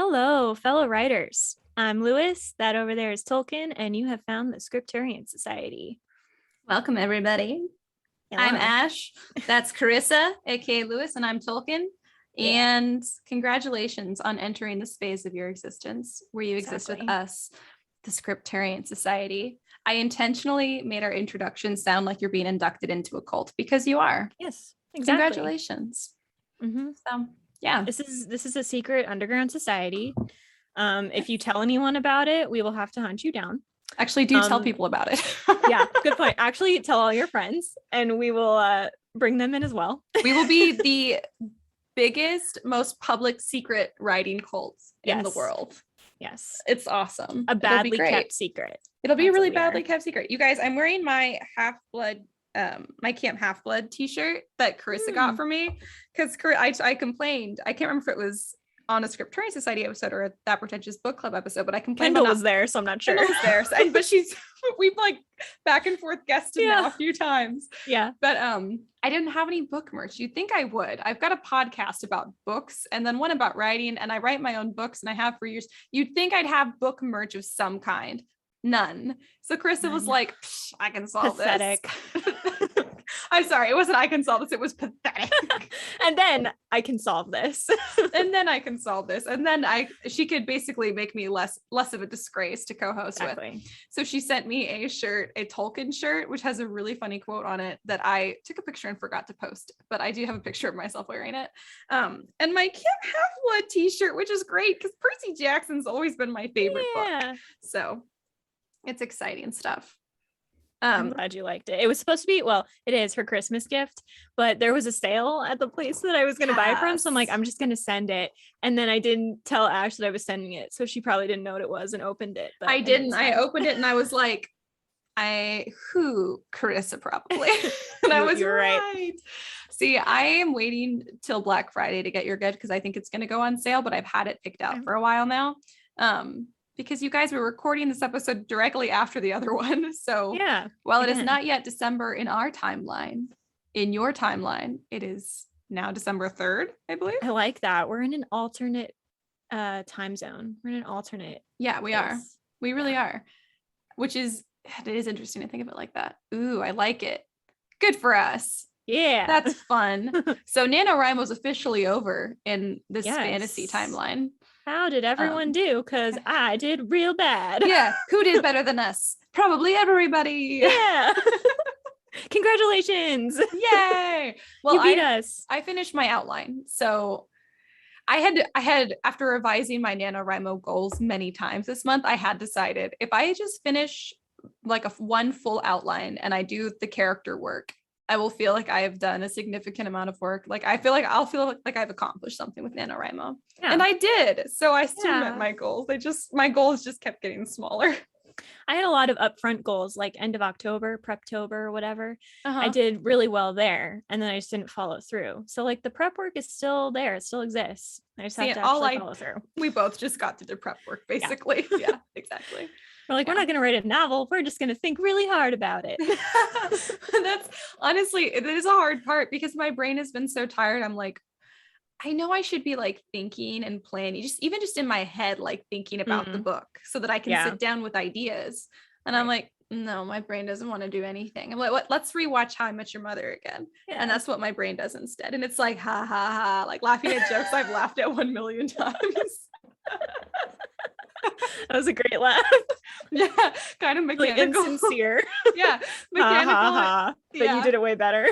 Hello, fellow writers. I'm Lewis. That over there is Tolkien, and you have found the Scripturian Society. Welcome, everybody. Hello. I'm Ash. That's Karissa, aka Lewis, and I'm Tolkien. Yeah. And congratulations on entering this phase of your existence where you exist with Exactly. us, the Scripturian Society. I intentionally made our introduction sound like you're being inducted into a cult because you are. Yes, exactly. Congratulations. Mm-hmm. So, yeah. This is a secret underground society. If you tell anyone about it, we will have to hunt you down. Actually, do tell people about it. Yeah, good point. Actually, tell all your friends, and we will bring them in as well. We will be the biggest, most public secret writing cult in the world. Yes. It's awesome. A badly kept secret. It'll be a really badly kept secret. You guys, I'm wearing my Half-Blood, my Camp Half-Blood t-shirt that Karissa got for me because I complained. I can't remember if it was on a Scripturian Society episode or a That Pretentious Book Club episode, but I complained. Kendall was there, so I'm not sure. Kendall was there, but we've like back and forth guested now a few times. Yeah. But I didn't have any book merch. You'd think I would. I've got a podcast about books and then one about writing, and I write my own books and I have for years. You'd think I'd have book merch of some kind. None. So Karissa was like, I can solve pathetic. This. I'm sorry, it wasn't I can solve this, it was pathetic. And then I can solve this. And then I can solve this. And then she could basically make me less of a disgrace to co-host with. So she sent me a shirt, a Tolkien shirt, which has a really funny quote on it that I took a picture and forgot to post, but I do have a picture of myself wearing it. And my Camp Half-Blood t-shirt, which is great because Percy Jackson's always been my favorite book. So it's exciting stuff. I'm glad you liked it. It was supposed to be, well, it is her Christmas gift, but there was a sale at the place that I was going to buy from. So I'm like, I'm just going to send it. And then I didn't tell Ash that I was sending it. So she probably didn't know what it was and opened it. But I didn't. I opened it and I was like, Karissa probably. And I was right. See, I am waiting till Black Friday to get your gift because I think it's going to go on sale, but I've had it picked out for a while now. Because you guys were recording this episode directly after the other one. So while it is not yet December in our timeline, in your timeline, it is now December 3rd, I believe. I like that. We're in an alternate time zone. We're in an alternate. Yeah, we are. We really are. Which is, it is interesting to think of it like that. Ooh, I like it. Good for us. Yeah. That's fun. So NaNoWriMo's officially over in this fantasy timeline. How did everyone do? Because I did real bad. Yeah. Who did better than us? Probably everybody. Yeah. Congratulations. Yay. Well, you beat us. I finished my outline. So I had after revising my NaNoWriMo goals many times this month, I had decided if I just finish like one full outline and I do the character work, I will feel like I have done a significant amount of work. Like I'll feel like I've accomplished something with NaNoWriMo. And I did. So I still met my goals. My goals just kept getting smaller. I had a lot of upfront goals, like end of October, Preptober, whatever. I did really well there. And then I just didn't follow through. So like the prep work is still there. It still exists. I just have to actually follow through. We both just got to the prep work, basically. Yeah, exactly. We're like, we're not going to write a novel. We're just going to think really hard about it. That's honestly, it is a hard part because my brain has been so tired. I'm like, I know I should be like thinking and planning, even just in my head, like thinking about the book so that I can sit down with ideas. And I'm like, no, my brain doesn't want to do anything. I'm like, what? Let's rewatch How I Met Your Mother again. Yeah. And that's what my brain does instead. And it's like, ha, ha, ha, like laughing at jokes I've laughed at 1 million times. That was a great laugh. Yeah, kind of mechanical. Like insincere. Yeah, mechanical. Ha, ha, ha. But you did it way better.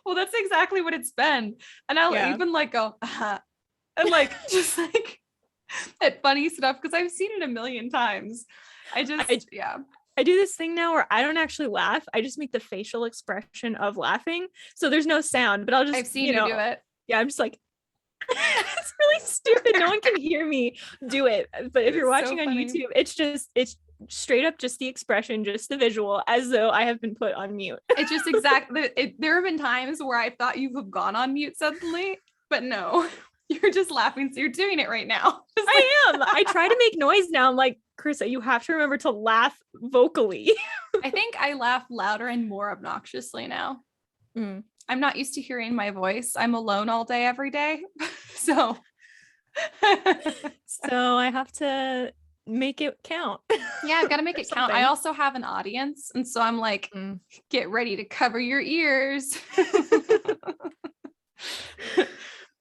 Well, that's exactly what it's been. And I'll even like go, and like just like at funny stuff because I've seen it a million times. I do this thing now where I don't actually laugh. I just make the facial expression of laughing. So there's no sound, but I've seen you do it. Yeah, I'm just like, it's really stupid. No one can hear me do it. But if you're watching on YouTube, it's straight up just the expression, just the visual, as though I have been put on mute. It's just exactly. There have been times where I thought you have gone on mute suddenly, but no, you're just laughing. So you're doing it right now. I am. I try to make noise now. I'm like, Karissa, you have to remember to laugh vocally. I think I laugh louder and more obnoxiously now. I'm not used to hearing my voice. I'm alone all day, every day. So So I have to make it count. Yeah, I've got to make it count. I also have an audience. And so I'm like, get ready to cover your ears.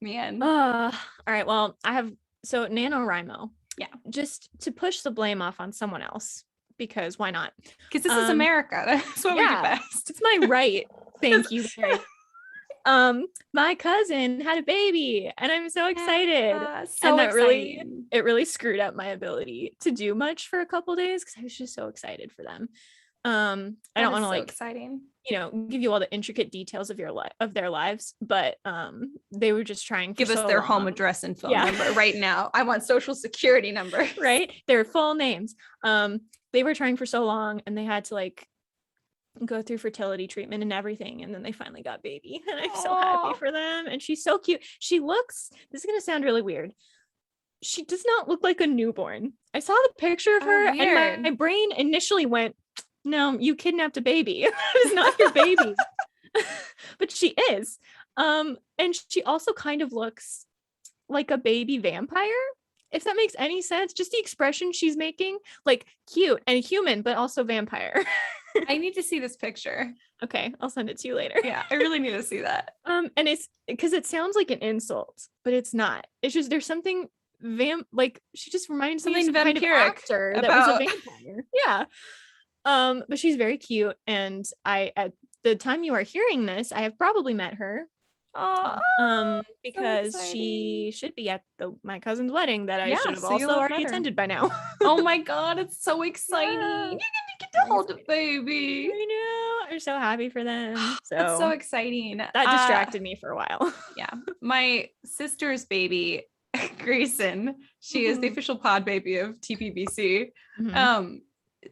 Man. All right. Well, I have, so NaNoWriMo. Yeah. Just to push the blame off on someone else, because why not? Because this is America. That's what we do best. It's my right. Thank you. My cousin had a baby and I'm so excited. So and that exciting. really screwed up my ability to do much for a couple days because I was just so excited for them. I don't want to exciting. Give you all the intricate details of their lives, but they were just trying to give us their home address and phone number right now. I want social security number. Right? Their full names. They were trying for so long and they had to go through fertility treatment and everything, and then they finally got baby, and I'm so happy for them. And she's so cute. She looks, this is gonna sound really weird, she does not look like a newborn. I saw the picture of her and my brain initially went, no, you kidnapped a baby. That is not your baby. But she is. And she also kind of looks like a baby vampire, if that makes any sense. Just the expression she's making, like cute and human, but also vampire. I need to see this picture. Okay, I'll send it to you later. Yeah, I really need to see that. And it's because it sounds like an insult, but it's not. It's just there's something she just reminds me of some kind of actor that was a vampire. Yeah. But she's very cute, and at the time you are hearing this, I have probably met her. Because so she should be at my cousin's wedding that I should have also already attended by now. Oh my god, it's so exciting. You get to hold a baby. I know. I'm so happy for them. So it's so exciting. That distracted me for a while. Yeah. My sister's baby, Grayson, she is the official pod baby of TPBC.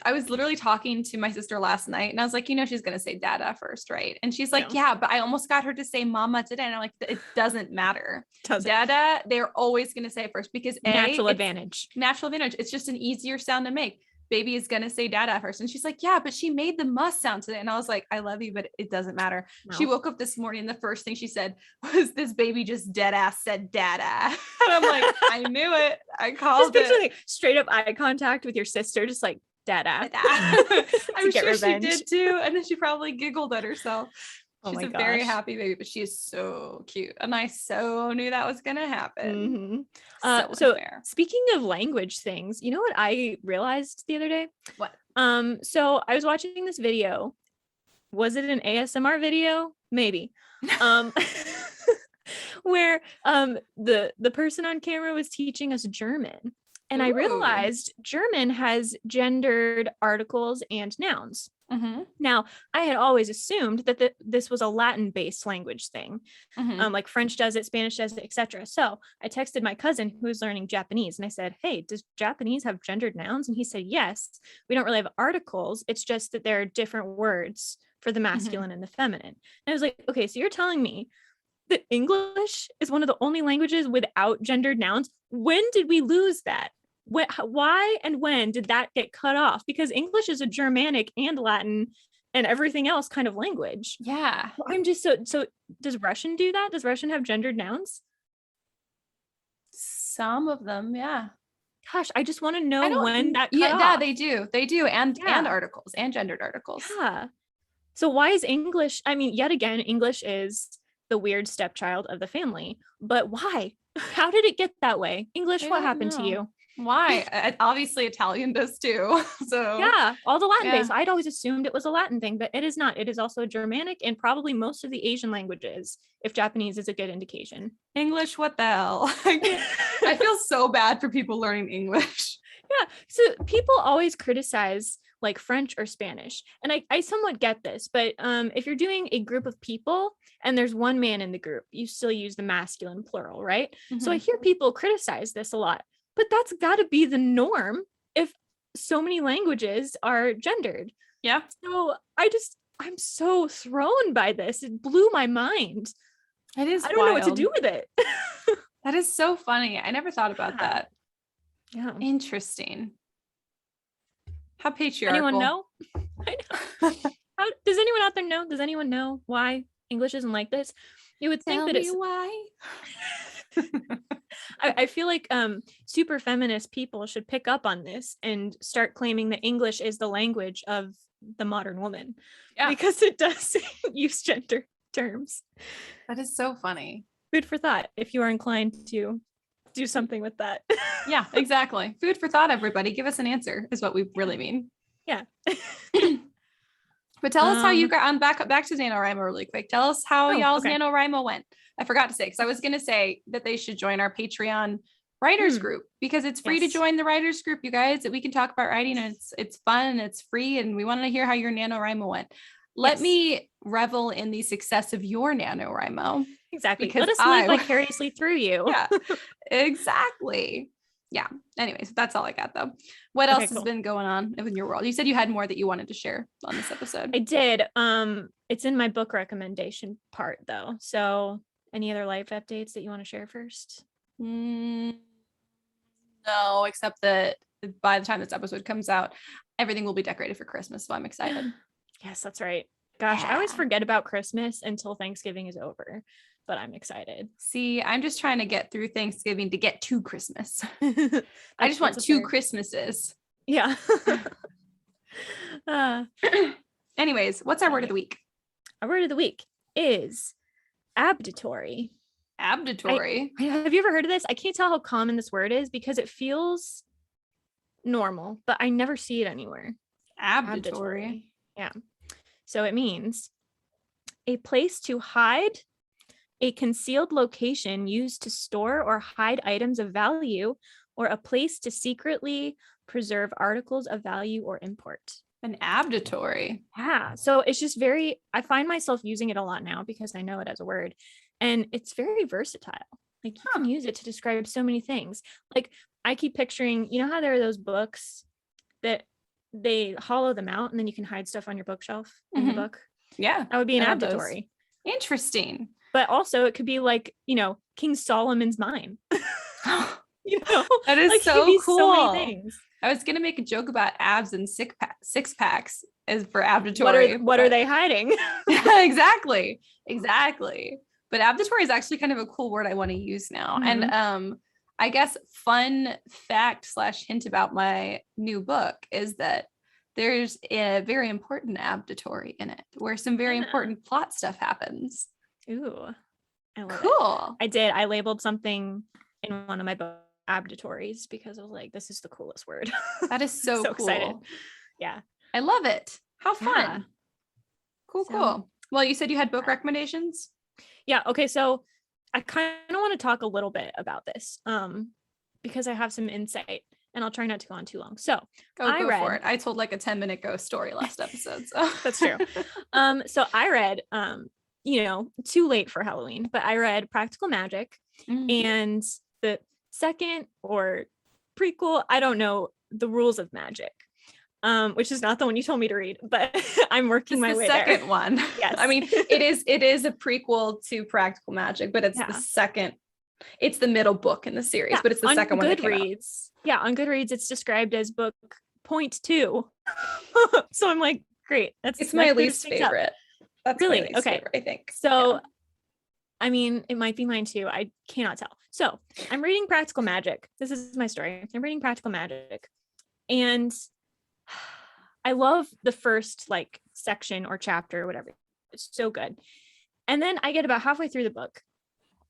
I was literally talking to my sister last night and I was like, she's going to say dada first, right? And she's like, yeah, but I almost got her to say mama today. And I'm like, it doesn't matter. Dada, they're always going to say it first because natural advantage. It's just an easier sound to make. Baby is going to say dada first. And she's like, yeah, but she made the must sound today. And I was like, I love you, but it doesn't matter. No. She woke up this morning. The first thing she said was, this baby just dead ass said dada. And I'm like, I knew it. I called it. Like, straight up eye contact with your sister, just like, dada. I'm sure revenge. She did too. And then she probably giggled at herself. She's a very happy baby, but she is so cute. And I so knew that was going to happen. So speaking of language things, you know what I realized the other day? What? So I was watching this video. Was it an ASMR video? Maybe. Where the person on camera was teaching us German. And I realized German has gendered articles and nouns. Now, I had always assumed that this was a Latin-based language thing. Like French does it, Spanish does it, etc. So I texted my cousin who was learning Japanese and I said, hey, does Japanese have gendered nouns? And he said, yes, we don't really have articles. It's just that there are different words for the masculine and the feminine. And I was like, okay, so you're telling me that English is one of the only languages without gendered nouns? When did we lose that? Why and when did that get cut off? Because English is a Germanic and Latin and everything else kind of language. Yeah. I'm just so does Russian do that? Does Russian have gendered nouns? Some of them, yeah. Gosh, I just want to know when that cut off. Yeah, they do. And articles and gendered articles. Yeah. So why is English, yet again, English is the weird stepchild of the family, but why? How did it get that way? English, what happened to you? Why? Obviously Italian does too. So yeah, all the Latin base. I'd always assumed it was a Latin thing, but it is not. It is also Germanic and probably most of the Asian languages, if Japanese is a good indication. English, what the hell? I feel so bad for people learning English. Yeah. So people always criticize like French or Spanish. And I somewhat get this, but if you're doing a group of people and there's one man in the group, you still use the masculine plural, right? So I hear people criticize this a lot. But that's got to be the norm if so many languages are gendered. Yeah. So I'm so thrown by this. It blew my mind. It is. I don't know what to do with it. That is so funny. I never thought about that. Yeah. Interesting. How patriarchal. Anyone know? I know. Does anyone out there know? Does anyone know why English isn't like this? You would think that it's why. I feel like super feminist people should pick up on this and start claiming that English is the language of the modern woman. Yeah. Because it does use gender terms. That is so funny. Food for thought if you are inclined to do something with that. Yeah, exactly. Food for thought, everybody. Give us an answer is what we really mean. Yeah. But tell us how you got back to NaNoWriMo really quick. Tell us how y'all's NaNoWriMo went. I forgot to say, because I was going to say that they should join our Patreon writers group, because it's free to join the writers group, you guys, that we can talk about writing, and it's fun and it's free, and we want to hear how your NaNoWriMo went. Let me revel in the success of your NaNoWriMo. Exactly. Because let us live vicariously through you. Yeah, exactly. Yeah. Anyways, that's all I got though. What else has been going on in your world? You said you had more that you wanted to share on this episode. I did. It's in my book recommendation part though. So any other life updates that you want to share first? No, except that by the time this episode comes out, everything will be decorated for Christmas. So I'm excited. Yes, that's right. Gosh, I always forget about Christmas until Thanksgiving is over, but I'm excited. See, I'm just trying to get through Thanksgiving to get to Christmas. I just want two Christmases. Yeah. Anyways, what's our word of the week? Our word of the week is abditory. Abditory. Have you ever heard of this? I can't tell how common this word is because it feels normal, but I never see it anywhere. Abditory. Yeah. So it means a place to hide, a concealed location used to store or hide items of value, or a place to secretly preserve articles of value or import. An abditory. Yeah. So it's just I find myself using it a lot now because I know it as a word, and it's very versatile. Like you can use it to describe so many things. Like I keep picturing, you know how there are those books that they hollow them out and then you can hide stuff on your bookshelf in the book. Yeah. That would be an abditory. Interesting. But also it could be like, King Solomon's mine. That is like, so cool. So many things. I was going to make a joke about abs and six packs as for abditory. What are they hiding? Exactly. But abditory is actually kind of a cool word I want to use now. And I guess fun fact / hint about my new book is that there's a very important abditory in it where some very important plot stuff happens. Ooh, I love cool. It. I did. I labeled something in one of my books abditories because I was like, this is the coolest word. That is so cool. Excited. Yeah. I love it. How fun. Yeah. Cool. Well, you said you had book recommendations? Yeah. Okay. So I kind of want to talk a little bit about this because I have some insight and I'll try not to go on too long. So go for it. I told like a 10-minute ghost story last episode. So that's true. So I read, too late for Halloween, but I read Practical Magic and the second or prequel, I don't know the rules of magic. Which is not the one you told me to read, but I'm working my way there. The second one. Yes. I mean, it is a prequel to Practical Magic, but it's the second. It's the middle book in the series, but it's the second one that came out. Yeah, on Goodreads, it's described as book 0.2. So I'm like, great. It's my least favorite. That's really my least favorite, I think. So, I mean, it might be mine too. I cannot tell. So I'm reading Practical Magic. This is my story. I'm reading Practical Magic, and I love the first section or chapter or whatever. It's so good. And then I get about halfway through the book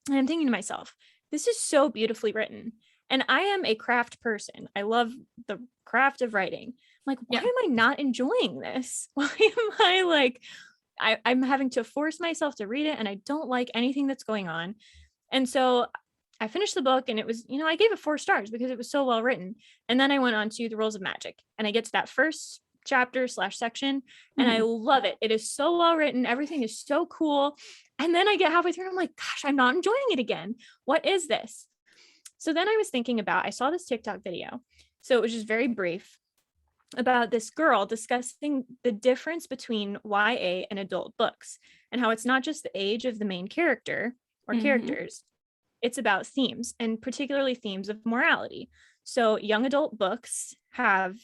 and I'm thinking to myself, this is so beautifully written. And I am a craft person. I love the craft of writing. I'm like, why am I not enjoying this? Why am I'm having to force myself to read it and I don't like anything that's going on. And so I finished the book and it was, I gave it 4 stars because it was so well written. And then I went on to the rules of magic and I get to that first chapter / section and I love it. It is so well written. Everything is so cool. And then I get halfway through and I'm like, gosh, I'm not enjoying it again. What is this? So then I was thinking I saw this TikTok video. So it was just very brief about this girl discussing the difference between YA and adult books and how it's not just the age of the main character or characters. It's about themes and particularly themes of morality. So young adult books have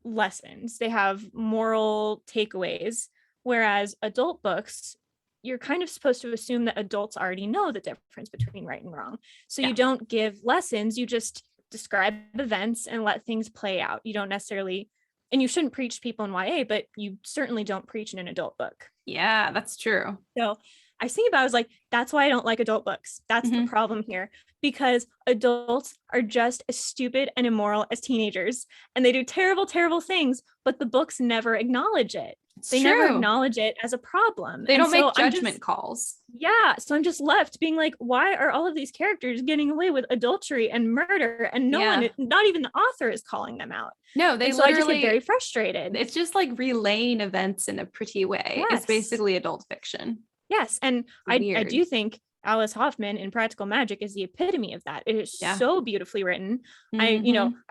lessons, they have moral takeaways, whereas adult books you're kind of supposed to assume that adults already know the difference between right and wrong. So you don't give lessons, you just describe events and let things play out. You don't necessarily, and you shouldn't preach to people in YA, but you certainly don't preach in an adult book. Yeah, that's true. So I was thinking about, I was like, that's why I don't like adult books. That's the problem here, because adults are just as stupid and immoral as teenagers, and they do terrible, terrible things, but the books never acknowledge it. They never acknowledge it as a problem. They don't make judgment calls. Yeah. So I'm just left being like, why are all of these characters getting away with adultery and murder, and no one, not even the author, is calling them out? No, they so I just get very frustrated. It's just like relaying events in a pretty way. Yes. It's basically adult fiction. Yes. And I do think Alice Hoffman in Practical Magic is the epitome of that. It is so beautifully written. I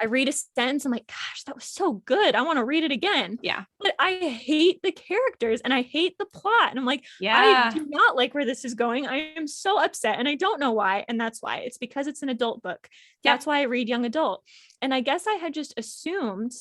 read a sentence, I'm like, gosh, that was so good, I want to read it again. Yeah. But I hate the characters and I hate the plot. And I'm like, I do not like where this is going. I am so upset and I don't know why. And that's why. It's because it's an adult book. That's why I read young adult. And I guess I had just assumed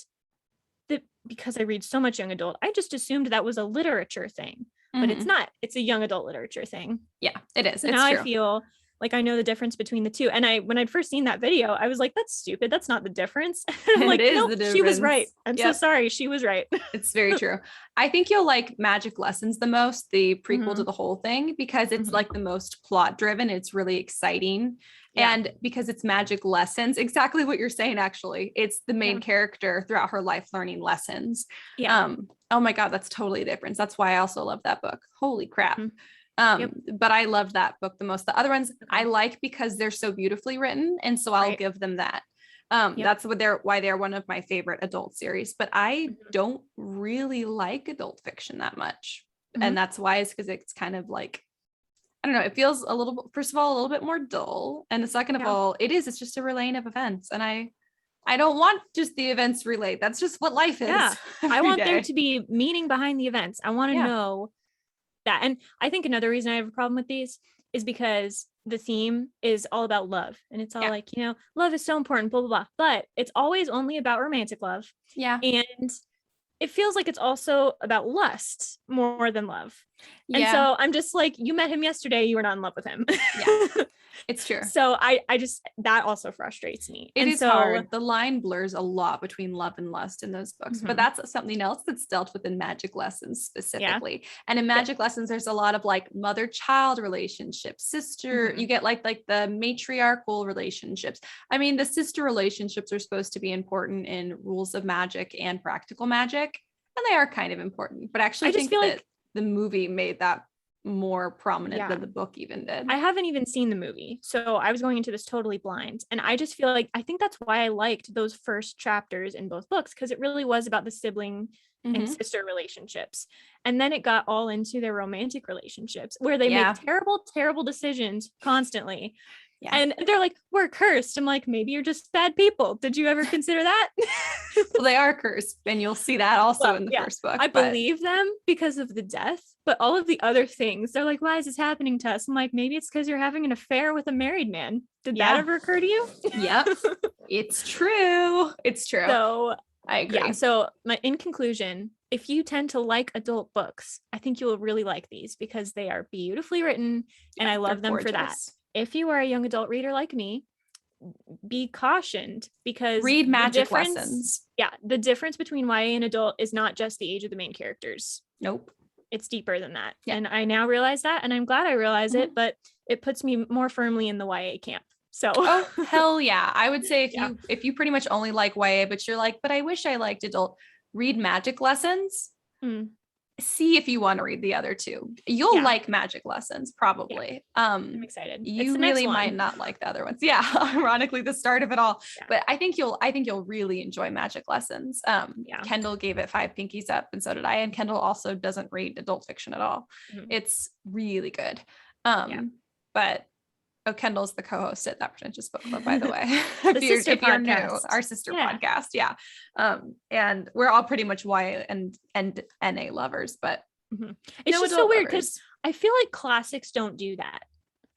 that because I read so much young adult, I just assumed that was a literature thing. But it's not. It's a young adult literature thing. Yeah, it is. So now true. I feel like I know the difference between the two. And when I'd first seen that video, I was like, that's stupid. That's not the difference. I'm like, no, she was right. I'm so sorry. She was right. It's very true. I think you'll like Magic Lessons the most, the prequel to the whole thing, because it's like the most plot driven. It's really exciting. Yeah. And because it's magic lessons, exactly what you're saying, actually, it's the main character throughout her life learning lessons. Yeah. Oh my God, that's totally a difference. That's why I also love that book. Holy crap. But I loved that book the most. The other ones I like because they're so beautifully written. And so I'll give them that. That's why they're one of my favorite adult series, but I don't really like adult fiction that much. And that's why, is because it's kind of like, I don't know, it feels a little bit, first of all, a little bit more dull. And the second of all, it's just a relaying of events. And I don't want just the events relayed. That's just what life is. Yeah. I want there to be meaning behind the events. I want to know that. And I think another reason I have a problem with these is because the theme is all about love. And it's all like, love is so important, blah, blah, blah. But it's always only about romantic love. Yeah. And it feels like it's also about lust more than love. And so I'm just like, you met him yesterday, you were not in love with him. Yeah, it's true. So I just, that also frustrates me. It is hard. The line blurs a lot between love and lust in those books, but that's something else that's dealt with in Magic Lessons specifically. And in Magic Lessons, there's a lot of like mother-child relationships, sister, you get like the matriarchal relationships. I mean, the sister relationships are supposed to be important in Rules of Magic and Practical Magic, and they are kind of important, but actually I just feel like the movie made that more prominent than the book even did. I haven't even seen the movie, so I was going into this totally blind, and I just feel like I think that's why I liked those first chapters in both books, because it really was about the sibling and sister relationships, and then it got all into their romantic relationships where they make terrible decisions constantly. Yeah. And they're like, we're cursed. I'm like, maybe you're just bad people. Did you ever consider that? Well, they are cursed. And you'll see that also in the first book. I believe them because of the death, but all of the other things, they're like, why is this happening to us? I'm like, maybe it's because you're having an affair with a married man. Did that ever occur to you? Yep. It's true. It's true. So I agree. Yeah. So in conclusion, if you tend to like adult books, I think you will really like these because they are beautifully written and I love them for that. If you are a young adult reader like me, be cautioned because read Magic Lessons. Yeah. The difference between YA and adult is not just the age of the main characters. Nope. It's deeper than that. Yeah. And I now realize that, and I'm glad I realize it, but it puts me more firmly in the YA camp. So hell yeah. I would say if you pretty much only like YA, but you're like, but I wish I liked adult, read Magic Lessons. See if you want to read the other two. You'll like Magic Lessons, probably. I'm excited. You really might not like the other ones. Yeah, ironically, the start of it all. Yeah. But I think you'll really enjoy Magic Lessons. Kendall gave it 5 pinkies up, and so did I. And Kendall also doesn't read adult fiction at all. It's really good. But Kendall's the co-host at That Pretentious Book Club, by the way. if you're new, our sister podcast. Yeah. And we're all pretty much YA and NA lovers, but it's just so weird because I feel like classics don't do that.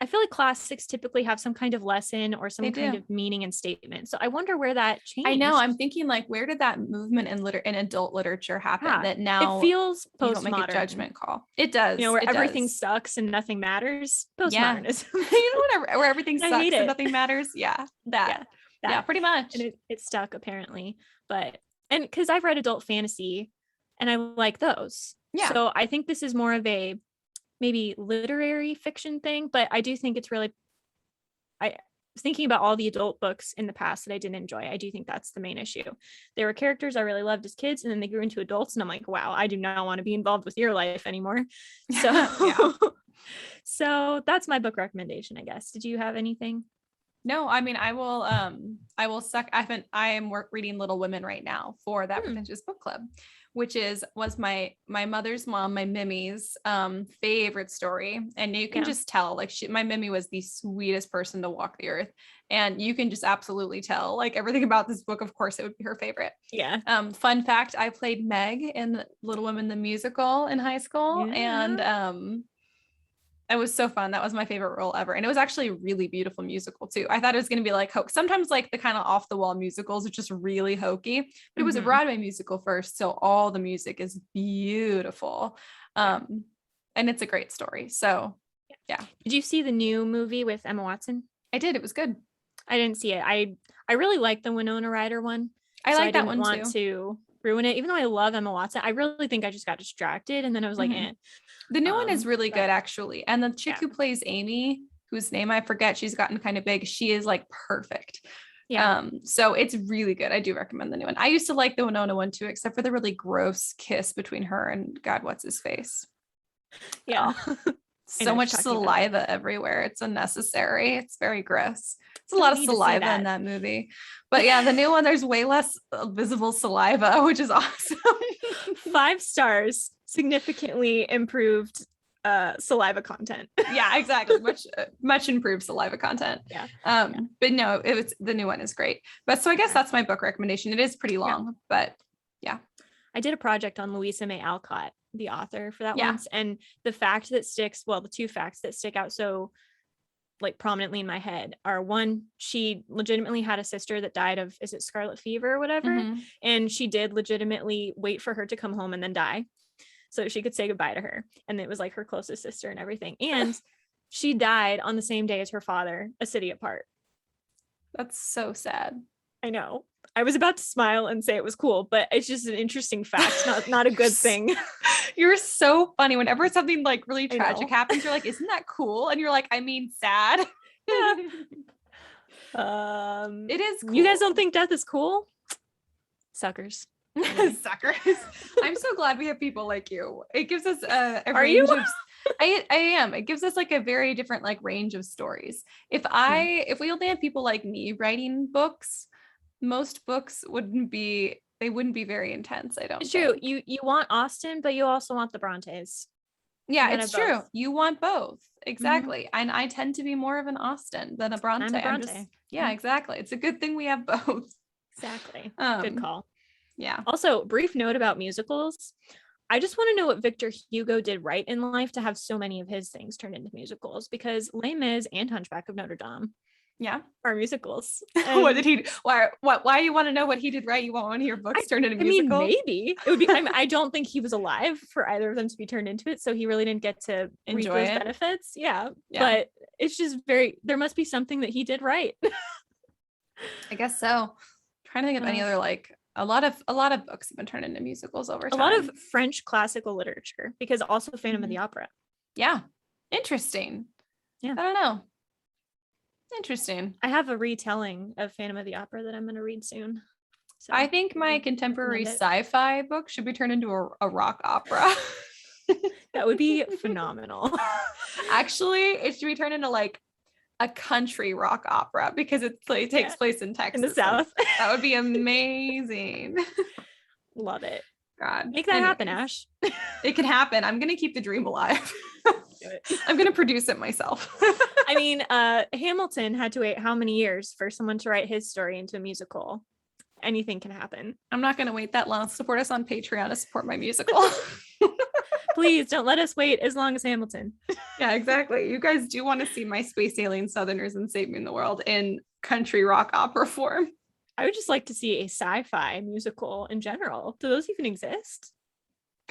I feel like classics typically have some kind of lesson or some kind of meaning and statement. So I wonder where that changed. I know. I'm thinking like, where did that movement in adult literature happen that now it feels postmodern? You don't make a judgment call. It does. You know, where everything sucks and nothing matters. Postmodernism. You know, where everything sucks and nothing matters. Yeah. That. Yeah, pretty much. And it stuck apparently. But, and because I've read adult fantasy and I like those. Yeah. So I think this is more of a maybe literary fiction thing, but I do think it's really, I was thinking about all the adult books in the past that I didn't enjoy. I do think that's the main issue. There were characters I really loved as kids, and then they grew into adults, and I'm like, wow, I do not want to be involved with your life anymore. So, so that's my book recommendation, I guess. Did you have anything? No, I mean, I will suck. I am reading Little Women right now for That Pretentious Book Club, which was my mother's mom, my Mimi's favorite story. And you can just tell, like, my Mimi was the sweetest person to walk the earth. And you can just absolutely tell, like, everything about this book. Of course, it would be her favorite. Yeah. Fun fact, I played Meg in Little Women, the musical in high school. And it was so fun. That was my favorite role ever. And it was actually a really beautiful musical too. I thought it was going to be like sometimes like the kind of off the wall musicals are just really hokey, but it was a Broadway musical first. So all the music is beautiful. And it's a great story. So yeah. Did you see the new movie with Emma Watson? I did. It was good. I didn't see it. I really like the Winona Ryder one. I like that one too. I didn't want to ruin it, even though I love Emma Watson. I really think I just got distracted, and then I was like, The new one is really good, actually. And the chick who plays Amy, whose name I forget, she's gotten kind of big. She is like perfect. Yeah. So it's really good. I do recommend the new one. I used to like the Winona one too, except for the really gross kiss between her and God, what's his face? Yeah. So much saliva everywhere. It's unnecessary. It's very gross. It's a lot of saliva in that movie. But yeah, the new one, there's way less visible saliva, which is awesome. 5 stars, significantly improved saliva content. Yeah, exactly. Much improved saliva content. Yeah. But no, the new one is great. But so I guess that's my book recommendation. It is pretty long, but yeah. I did a project on Louisa May Alcott, the author, for that once, and the two facts that stick out so like prominently in my head are, one, she legitimately had a sister that died of, is it scarlet fever or whatever, and she did legitimately wait for her to come home and then die so she could say goodbye to her, and it was like her closest sister and everything, and she died on the same day as her father, a city apart. That's so sad. I know. I was about to smile and say it was cool, but it's just an interesting fact, not a good thing. You're so funny. Whenever something like really tragic happens, you're like, isn't that cool? And you're like, I mean, sad. Yeah. It is cool. You guys don't think death is cool? Suckers. Suckers. I'm so glad we have people like you. It gives us a Are range you? Of I am. It gives us like a very different like range of stories. If we only had people like me writing books, most books wouldn't be very intense. I don't It's think. true. You want Austen, but you also want the Brontes. Yeah, it's true. Both. You want both. Exactly. And I tend to be more of an Austen than a Bronte. I'm a Bronte. Exactly. It's a good thing we have both. Exactly. Good call. Yeah. Also, brief note about musicals. I just want to know what Victor Hugo did right in life to have so many of his things turned into musicals, because Les Mis and Hunchback of Notre Dame are musicals. What did he why you want to know what he did right? You want one of your books turned into musical? I mean, maybe it would be. I don't think he was alive for either of them to be turned into it, so he really didn't get to enjoy those benefits. Yeah, but it's just there must be something that he did right. I guess so. I'm trying to think of any other, like, a lot of books have been turned into musicals over time. A lot of French classical literature, because also Phantom of the Opera. Yeah. Interesting. Yeah. I don't know. Interesting. I have a retelling of Phantom of the Opera that I'm going to read soon. So I think my contemporary sci-fi book should be turned into a rock opera. That would be phenomenal. Actually, it should be turned into like a country rock opera, because it takes place in Texas, in the South. That would be amazing. Love it. God, make that happen, Ash. It can happen. I'm gonna keep the dream alive. I'm gonna produce it myself. I mean, Hamilton had to wait how many years for someone to write his story into a musical? Anything can happen. I'm not gonna wait that long. Support us on Patreon to support my musical. Please don't let us wait as long as Hamilton. Yeah, exactly. You guys do want to see my space alien Southerners and saving the world in country rock opera form. I would just like to see a sci-fi musical in general. Do those even exist?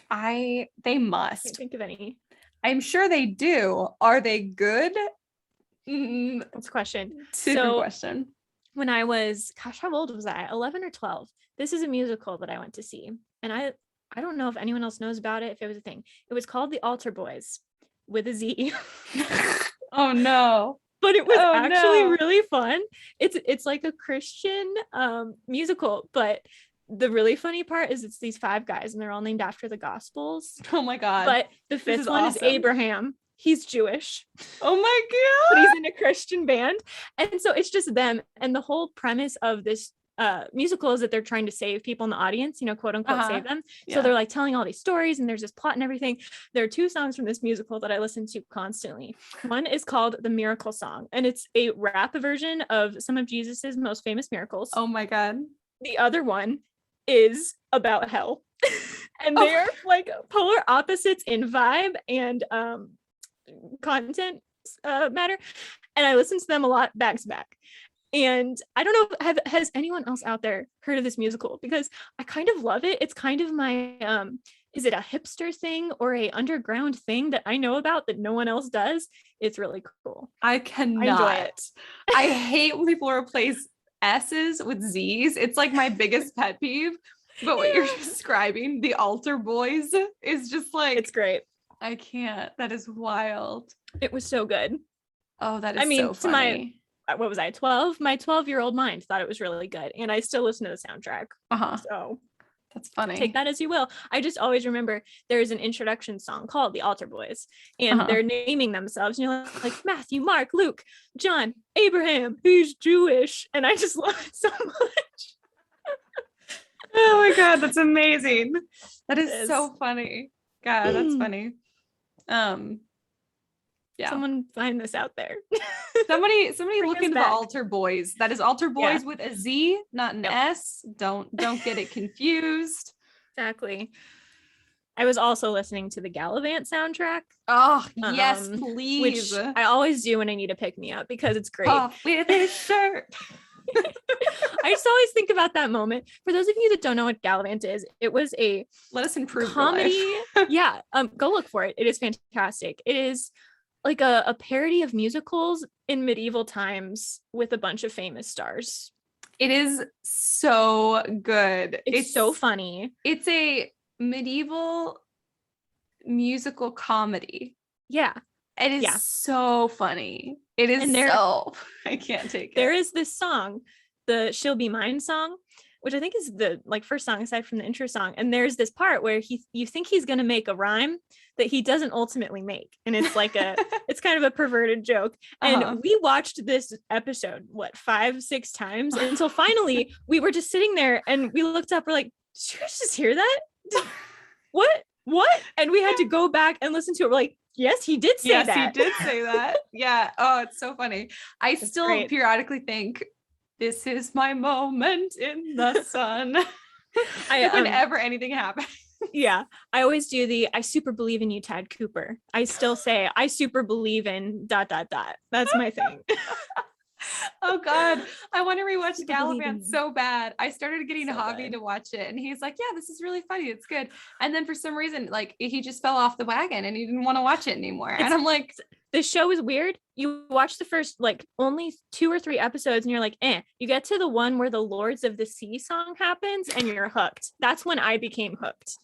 They I must. can't think of any. I'm sure they do. Are they good? That's a question. Super question. When I was, gosh, how old was I? 11 or 12. This is a musical that I went to see. And I don't know if anyone else knows about it, if it was a thing. It was called The Altar Boys with a Z. Oh no. But it was actually really fun. It's like a Christian musical, but the really funny part is it's these 5 guys and they're all named after the Gospels. Oh my God. But the 5th one is Abraham. He's Jewish. Oh my God. But he's in a Christian band. And so it's just them. And the whole premise of this musical is that they're trying to save people in the audience, quote unquote, save them. So they're like telling all these stories and there's this plot and everything. There are 2 songs from this musical that I listen to constantly. One is called The Miracle Song, and it's a rap version of some of Jesus's most famous miracles. Oh my God. The other one is about hell. And they're like polar opposites in vibe and content matter. And I listen to them a lot back to back. And I don't know, has anyone else out there heard of this musical? Because I kind of love it. It's kind of my, is it a hipster thing or a underground thing that I know about that no one else does? It's really cool. I cannot. I enjoy it. I hate when people replace S's with Z's. It's like my biggest pet peeve. But what you're describing, the Altar Boys, is just like, it's great. I can't. That is wild. It was so good. Oh, that is so funny. What was I, 12? My 12-year-old mind thought it was really good. And I still listen to the soundtrack. So that's funny. Take that as you will. I just always remember there's an introduction song called The Altar Boys. And they're naming themselves. And you're like Matthew, Mark, Luke, John, Abraham, he's Jewish. And I just love it so much. Oh my God, that's amazing. That is so funny. God, that's funny. Yeah. Someone find this out there. Somebody look into the Altar Boys. That is Altar Boys with a Z, not an S. Don't get it confused. Exactly. I was also listening to the Gallivant soundtrack. Oh, yes, please. Which I always do when I need to pick me up because it's great. Oh, with his shirt. I just always think about that moment. For those of you that don't know what Gallivant is, it was a let us improve comedy. Yeah, go look for it. It is fantastic. It is like a parody of musicals in medieval times with a bunch of famous stars. It is so good. It's so funny. It's a medieval musical comedy. Yeah. It is so funny. It is I can't take it. There is this song, the She'll Be Mine song, which I think is the first song aside from the intro song. And there's this part where you think he's going to make a rhyme that he doesn't ultimately make. And it's like it's kind of a perverted joke. And we watched this episode, 5-6 times until finally we were just sitting there and we looked up, we're like, did you guys just hear that? What? And we had to go back and listen to it. We're like, yes, he did say that. Yes, he did say that. Yeah. Oh, it's so funny. It's still great. Periodically think, this is my moment in the sun. Whenever anything happens. Yeah. I always do I super believe in you, Tad Cooper. I still say, I super believe in ... That's my thing. Oh God. I want to rewatch Gallivant so bad. I started getting Javi to watch it and he's like, yeah, this is really funny. It's good. And then for some reason, like he just fell off the wagon and he didn't want to watch it anymore. And I'm like, this show is weird. You watch the first only 2 or 3 episodes and you're like, you get to the one where the Lords of the Sea song happens and you're hooked. That's when I became hooked.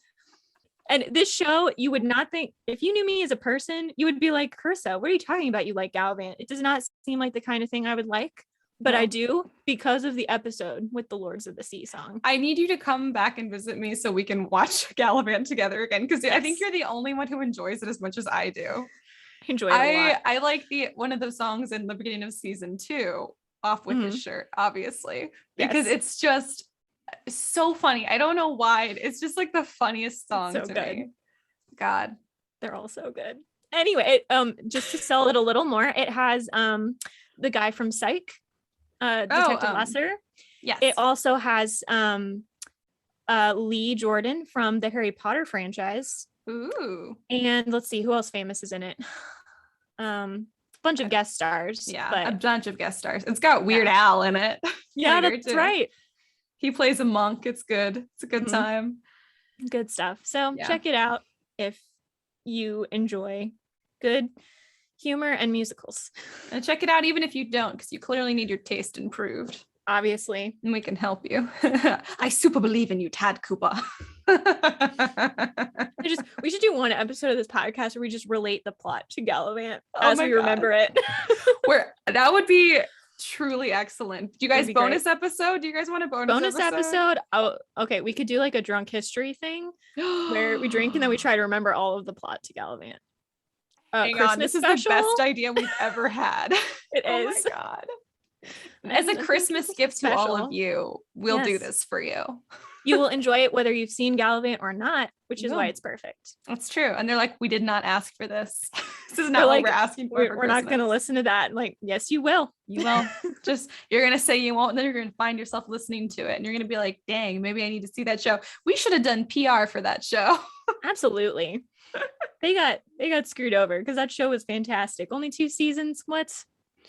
And this show, you would not think, if you knew me as a person, you would be like, Karissa, what are you talking about? You like Gallivant. It does not seem like the kind of thing I would like, but I do because of the episode with the Lords of the Sea song. I need you to come back and visit me so we can watch Gallivant together again, because I think you're the only one who enjoys it as much as I do. Enjoy it a lot. I like one of the songs in the beginning of season 2, Off With His Shirt, obviously, because it's just so funny. I don't know why. It's just like the funniest song to me. God, they're all so good. Anyway, just to sell it a little more, it has the guy from Psych, Detective Lesser. Yes. It also has Lee Jordan from the Harry Potter franchise. Ooh. And let's see who else famous is in it. Bunch of guest stars. Yeah, but a bunch of guest stars. It's got Weird Al in it. Yeah, that's right. He plays a monk. It's good. It's a good time. Good stuff. So check it out if you enjoy good humor and musicals. And check it out even if you don't, because you clearly need your taste improved. Obviously. And we can help you. I super believe in you, Tad Cooper. We should do one episode of this podcast where we just relate the plot to Gallivant as we remember it. That would be truly excellent. Do you guys bonus episode? Do you guys want a bonus episode? Oh, okay. We could do like a drunk history thing where we drink and then we try to remember all of the plot to Gallivant. Christmas is the best idea we've ever had. It is. Oh my God. As a Christmas gift to all of you, we'll do this for you. You will enjoy it whether you've seen Gallivant or not, which is why it's perfect. That's true. And they're like, we did not ask for this. This is not what we're asking for. We're not going to listen to that. Like, yes, you will. You will. Just, you're going to say you won't, and then you're going to find yourself listening to it. And you're going to be like, dang, maybe I need to see that show. We should have done PR for that show. Absolutely. They got screwed over because that show was fantastic. Only 2 seasons. What?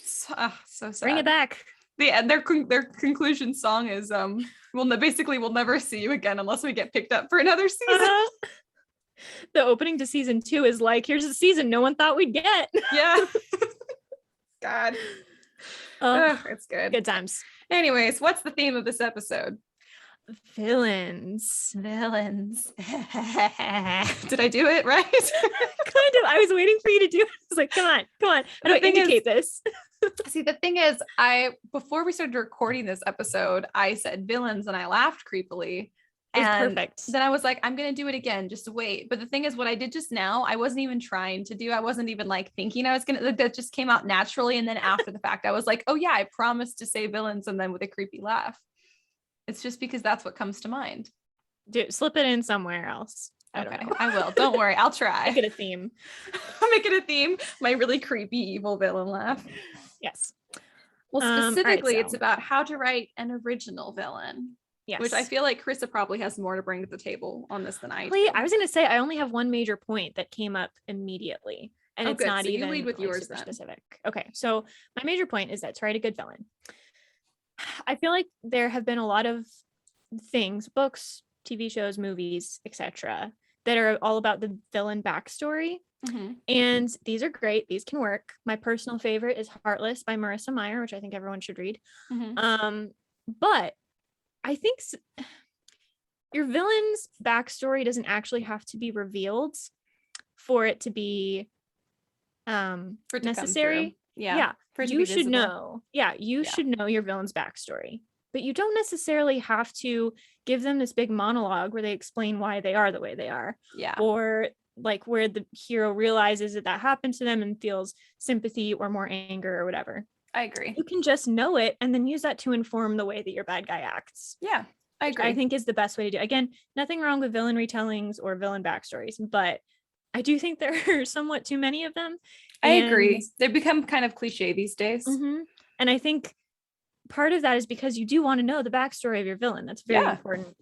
So sad. Bring it back. Their conclusion song is we'll never see you again unless we get picked up for another season. The opening to season 2 is like, here's a season no one thought we'd get. Yeah. God. It's good. Good times. Anyways, what's the theme of this episode? Villains. Did I do it right? Kind of. I was waiting for you to do it. I was like, come on. How do I indicate this? See, the thing is, before we started recording this episode, I said villains and I laughed creepily. And perfect. Then I was like, I'm going to do it again. Just wait. But the thing is, what I did just now, I wasn't even trying to do. I wasn't even like thinking I was going to, that just came out naturally. And then after the fact, I was like, oh yeah, I promised to say villains. And then with a creepy laugh. It's just because that's what comes to mind. Dude, slip it in somewhere else. I don't know. I will. Don't worry. I'll try. Make it a theme. I'll make it a theme. My really creepy evil villain laugh. Yes. Well, specifically, it's about how to write an original villain. Yes. Which I feel like Karissa probably has more to bring to the table on this than I do. I was going to say, I only have one major point that came up immediately. And it's not so even you lead with yours super then. Specific. Okay. So my major point is that to write a good villain. I feel like there have been a lot of things, books, TV shows, movies, etc., that are all about the villain backstory. Mm-hmm. And these are great. These can work. My personal favorite is Heartless by Marissa Meyer, which I think everyone should read. Mm-hmm. But I think your villain's backstory doesn't actually have to be revealed for it to be necessary. Yeah. You should know. You should know your villain's backstory. But you don't necessarily have to give them this big monologue where they explain why they are the way they are. Yeah. Or like where the hero realizes that happened to them and feels sympathy or more anger or whatever. I agree. You can just know it and then use that to inform the way that your bad guy acts. Yeah, I agree. I think is the best way to do it. Again, nothing wrong with villain retellings or villain backstories, but I do think there are somewhat too many of them. I agree. They've become kind of cliche these days. Mm-hmm. And I think part of that is because you do want to know the backstory of your villain. That's very important.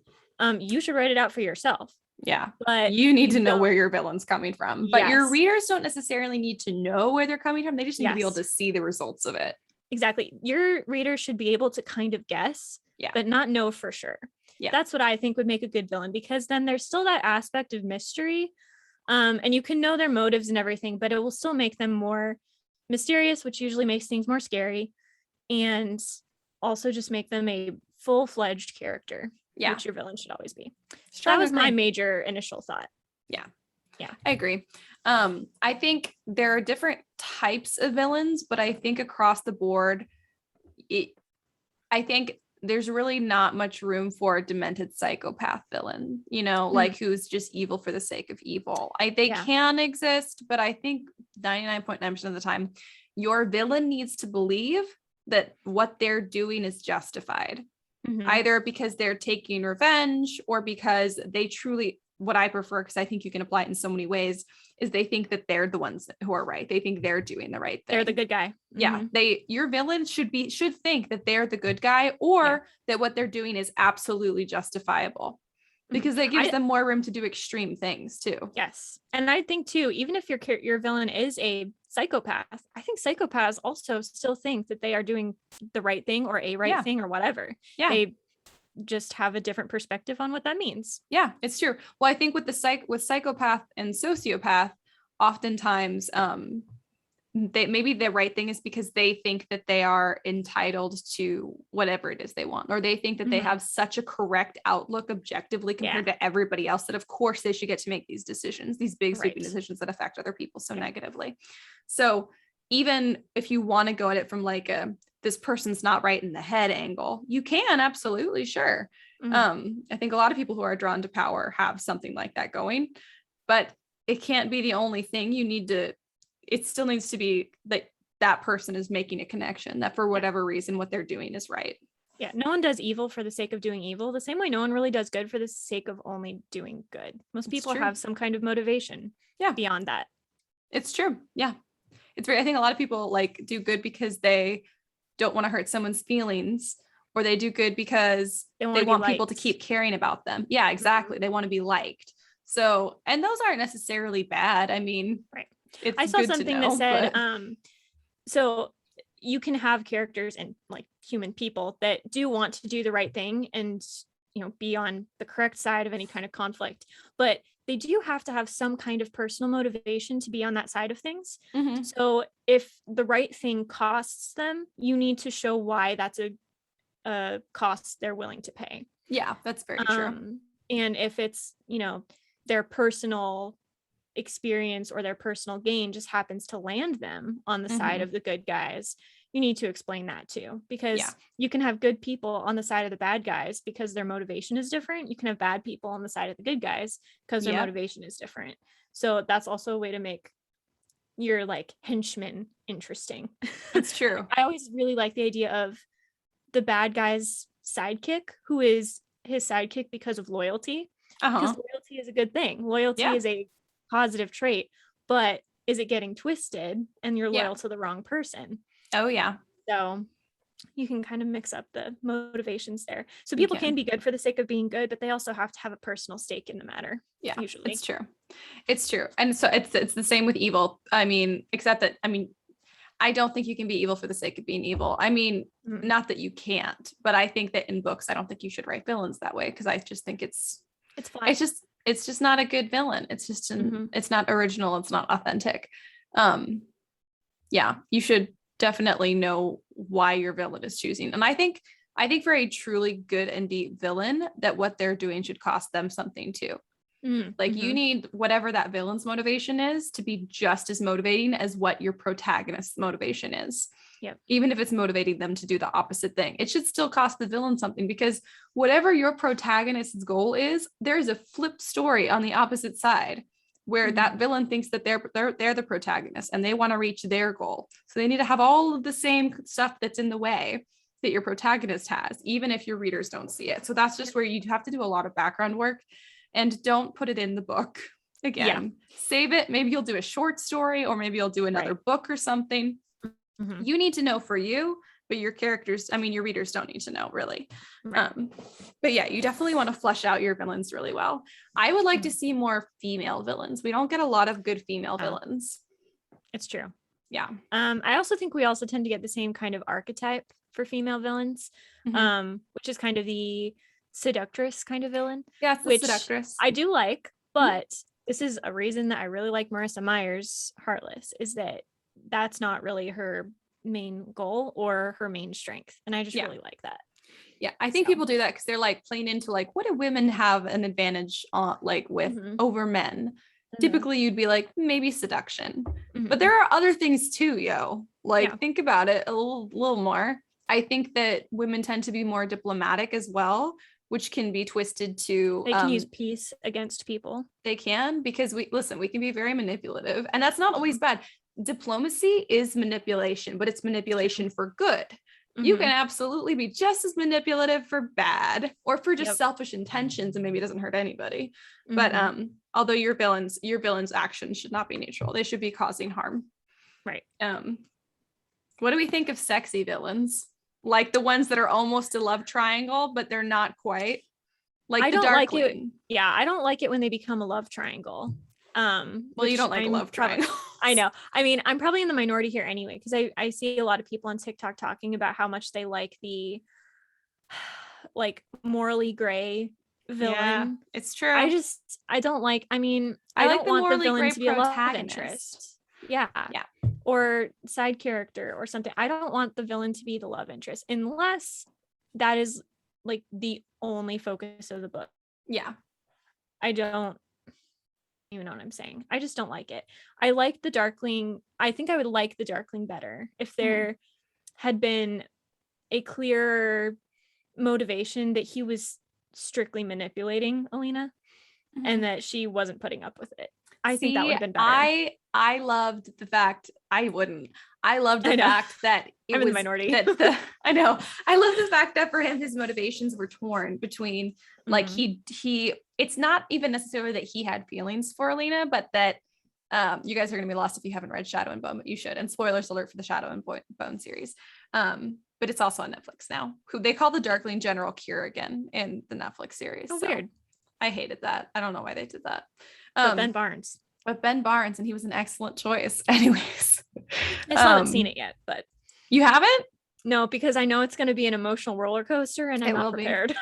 You should write it out for yourself. Yeah. But you need to know where your villain's coming from. But your readers don't necessarily need to know where they're coming from. They just need to be able to see the results of it. Exactly. Your readers should be able to kind of guess, but not know for sure. Yeah. That's what I think would make a good villain, because then there's still that aspect of mystery. And you can know their motives and everything, but it will still make them more mysterious, which usually makes things more scary, and also just make them a full-fledged character, which your villain should always be. So that was my major initial thought. Yeah. I agree. I think there are different types of villains, but I think across the board, I think there's really not much room for a demented psychopath villain, like who's just evil for the sake of evil. They can exist, but I think 99.9% of the time, your villain needs to believe that what they're doing is justified, either because they're taking revenge or because they truly, what I prefer, because I think you can apply it in so many ways, is they think that they're the ones who are right. They think they're doing the right thing. They're the good guy. Yeah. Your villain should think that they're the good guy, or that what they're doing is absolutely justifiable. because that gives them more room to do extreme things too. Yes. And I think too, even if your villain is a psychopath, I think psychopaths also still think that they are doing the right thing or a right thing or whatever. Yeah. They just have a different perspective on what that means. Yeah, it's true. Well, I think with psychopath and sociopath, oftentimes maybe the right thing is because they think that they are entitled to whatever it is they want, or they think that they have such a correct outlook objectively compared to everybody else that of course they should get to make these decisions, these big sweeping decisions that affect other people so negatively. So even if you want to go at it from like this person's not right in the head angle, you can absolutely, sure. I think a lot of people who are drawn to power have something like that going, but it can't be the only thing. It still needs to be that person is making a connection, that for whatever reason, what they're doing is right. Yeah. No one does evil for the sake of doing evil. The same way no one really does good for the sake of only doing good. Most people have some kind of motivation beyond that. It's true. Yeah. I think a lot of people like do good because they don't want to hurt someone's feelings, or they do good because they want people to keep caring about them. Yeah, exactly. They want to be liked. So, and those aren't necessarily bad. I mean, I saw something that said, so you can have characters and like human people that do want to do the right thing and, be on the correct side of any kind of conflict, but they do have to have some kind of personal motivation to be on that side of things. So if the right thing costs them, you need to show why that's a cost they're willing to pay. Yeah, that's very true. And if it's, their personal experience or their personal gain just happens to land them on the side of the good guys, you need to explain that too, because you can have good people on the side of the bad guys because their motivation is different. You can have bad people on the side of the good guys because their motivation is different. So that's also a way to make your like henchmen interesting. It's true. I always really like the idea of the bad guy's sidekick, who is his sidekick because of loyalty. Because loyalty is a good thing. Loyalty is a positive trait, but is it getting twisted and you're loyal to the wrong person? Oh yeah. So you can kind of mix up the motivations there. So people can be good for the sake of being good, but they also have to have a personal stake in the matter. Yeah, usually. It's true. And so it's the same with evil. I mean, except that, I don't think you can be evil for the sake of being evil. I mean, not that you can't, but I think that in books, I don't think you should write villains that way, because I just think it's fine. It's just not a good villain. It's just it's not original. It's not authentic. You should definitely know why your villain is choosing. And I think for a truly good and deep villain, that what they're doing should cost them something too. You need whatever that villain's motivation is to be just as motivating as what your protagonist's motivation is. Even if it's motivating them to do the opposite thing, it should still cost the villain something, because whatever your protagonist's goal is, there's a flip story on the opposite side where that villain thinks that they're the protagonist and they want to reach their goal. So they need to have all of the same stuff that's in the way that your protagonist has, even if your readers don't see it. So that's just where you have to do a lot of background work, and don't put it in the book. Again, save it. Maybe you'll do a short story, or maybe you'll do another book or something. You need to know for you, but your characters, your readers don't need to know really. But yeah, you definitely want to flesh out your villains really well. I would like to see more female villains. We don't get a lot of good female villains. It's true. Yeah. I also think we also tend to get the same kind of archetype for female villains, which is kind of the seductress kind of villain. Yeah, it's the seductress. I do like, but this is a reason that I really like Marissa Meyer's Heartless, is that that's not really her main goal or her main strength, and I just really like that. Yeah, I think people do that because they're like playing into like, what do women have an advantage on with over men? Typically you'd be like, maybe seduction, but there are other things too, think about it a little more. I think that women tend to be more diplomatic as well, which can be twisted to they can use peace against people. They can, because we can be very manipulative, and that's not always bad. Diplomacy is manipulation, but it's manipulation for good. You can absolutely be just as manipulative for bad, or for just selfish intentions, and maybe it doesn't hurt anybody. But although your villain's actions should not be neutral, they should be causing harm. Right. What do we think of sexy villains? Like the ones that are almost a love triangle, but they're not quite. Like I the don't like it. Darkling. Yeah, I don't like it when they become a love triangle. Well, you don't like love triangles. I know. I mean, I'm probably in the minority here anyway, because I see a lot of people on TikTok talking about how much they like the like morally gray villain. Yeah, it's true. I don't like, I mean, I like don't the want the morally villain gray to be a love protagonist. interest. Yeah. Yeah. Or side character or something. I don't want the villain to be the love interest unless that is like the only focus of the book. Yeah. I don't even know what I'm saying. I just don't like it. I like the Darkling. I think I would like the Darkling better if there had been a clearer motivation that he was strictly manipulating Alina and that she wasn't putting up with it. I think that would have been better. I loved the fact I loved the fact that I'm in the minority. I know. I love the fact that for him his motivations were torn between like he it's not even necessarily that he had feelings for Alina, but that you guys are going to be lost if you haven't read Shadow and Bone, but you should. And spoilers alert for the Shadow and Bone series. But it's also on Netflix now. Who they call the Darkling General Kerrigan in the Netflix series. Oh, so weird. I hated that. I don't know why they did that. But Ben Barnes, and he was an excellent choice. Anyways, I still haven't seen it yet, but you haven't? No, because I know it's going to be an emotional roller coaster, and I'm not prepared.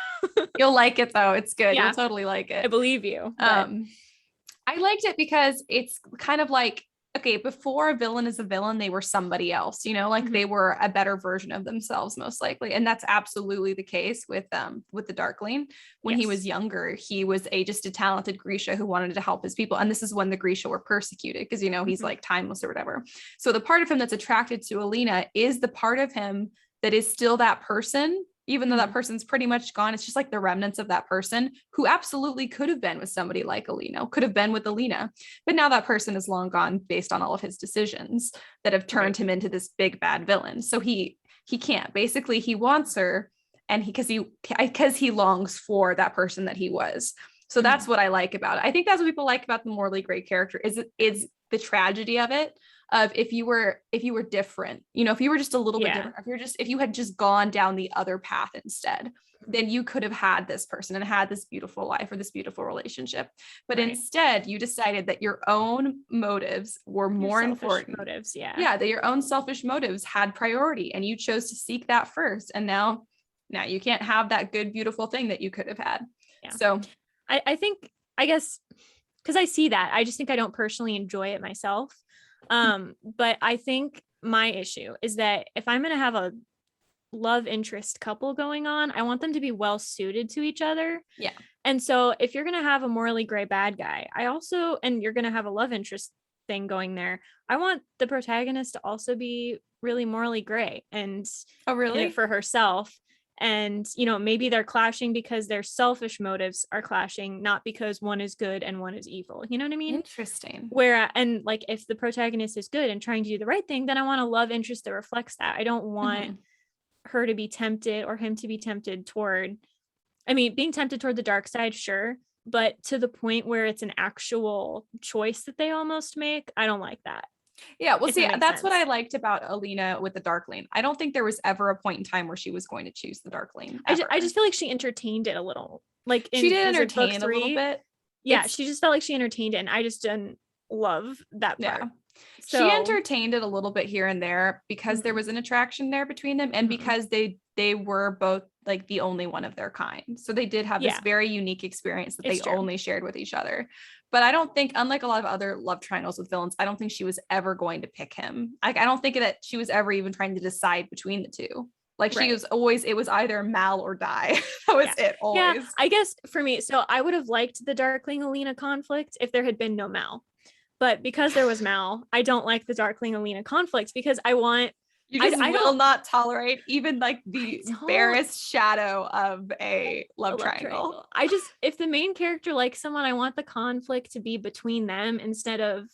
You'll like it though. It's good. Yeah. You'll totally like it. I believe you. I liked it because it's kind of like, okay, before a villain is a villain, they were somebody else, you know, like they were a better version of themselves, most likely. And that's absolutely the case with the Darkling. When he was younger, he was just a talented Grisha who wanted to help his people. And this is when the Grisha were persecuted because, you know, he's like timeless or whatever. So the part of him that's attracted to Alina is the part of him that is still that person, even though that person's pretty much gone. It's just like the remnants of that person who absolutely could have been with somebody like Alina, could have been with Alina. But now that person is long gone based on all of his decisions that have turned him into this big bad villain. So he can't. Basically, he wants her and because he longs for that person that he was. So that's what I like about it. I think that's what people like about the morally gray character is the tragedy of it. Of if you were different, you know, if you were just a little bit different, if you had just gone down the other path instead, then you could have had this person and had this beautiful life or this beautiful relationship. But instead you decided that your own motives were more important. Motives, that your own selfish motives had priority and you chose to seek that first. And now you can't have that good, beautiful thing that you could have had. Yeah. So I think, I guess, because I see that, I just think I don't personally enjoy it myself. But I think my issue is that if I'm going to have a love interest couple going on, I want them to be well suited to each other. Yeah. And so if you're going to have a morally gray bad guy, and you're going to have a love interest thing going there, I want the protagonist to also be really morally gray and in it for herself. And, you know, maybe they're clashing because their selfish motives are clashing, not because one is good and one is evil. You know what I mean? Interesting. And like, if the protagonist is good and trying to do the right thing, then I want a love interest that reflects that. I don't want her to be tempted or him to be tempted toward, being tempted toward the dark side, sure. But to the point where it's an actual choice that they almost make, I don't like that. Yeah, well, see, that's what I liked about Alina with the Darkling. I don't think there was ever a point in time where she was going to choose the Darkling. I just feel like she entertained it a little. Like she did entertain a little bit. Yeah, she just felt like she entertained it, and I just didn't love that part. Yeah. So, she entertained it a little bit here and there because there was an attraction there between them, and because they were both like the only one of their kind. So they did have this very unique experience that they only shared with each other. But I don't think, unlike a lot of other love triangles with villains, I don't think she was ever going to pick him. Like, I don't think that she was ever even trying to decide between the two. Like she was always, it was either Mal or die. That was it always. Yeah, I guess for me, so I would have liked the Darkling Alina conflict if there had been no Mal. But because there was Mal, I don't like the Darkling Alina conflict because I want... You just will not tolerate even like the barest shadow of a love triangle. If the main character likes someone, I want the conflict to be between them instead of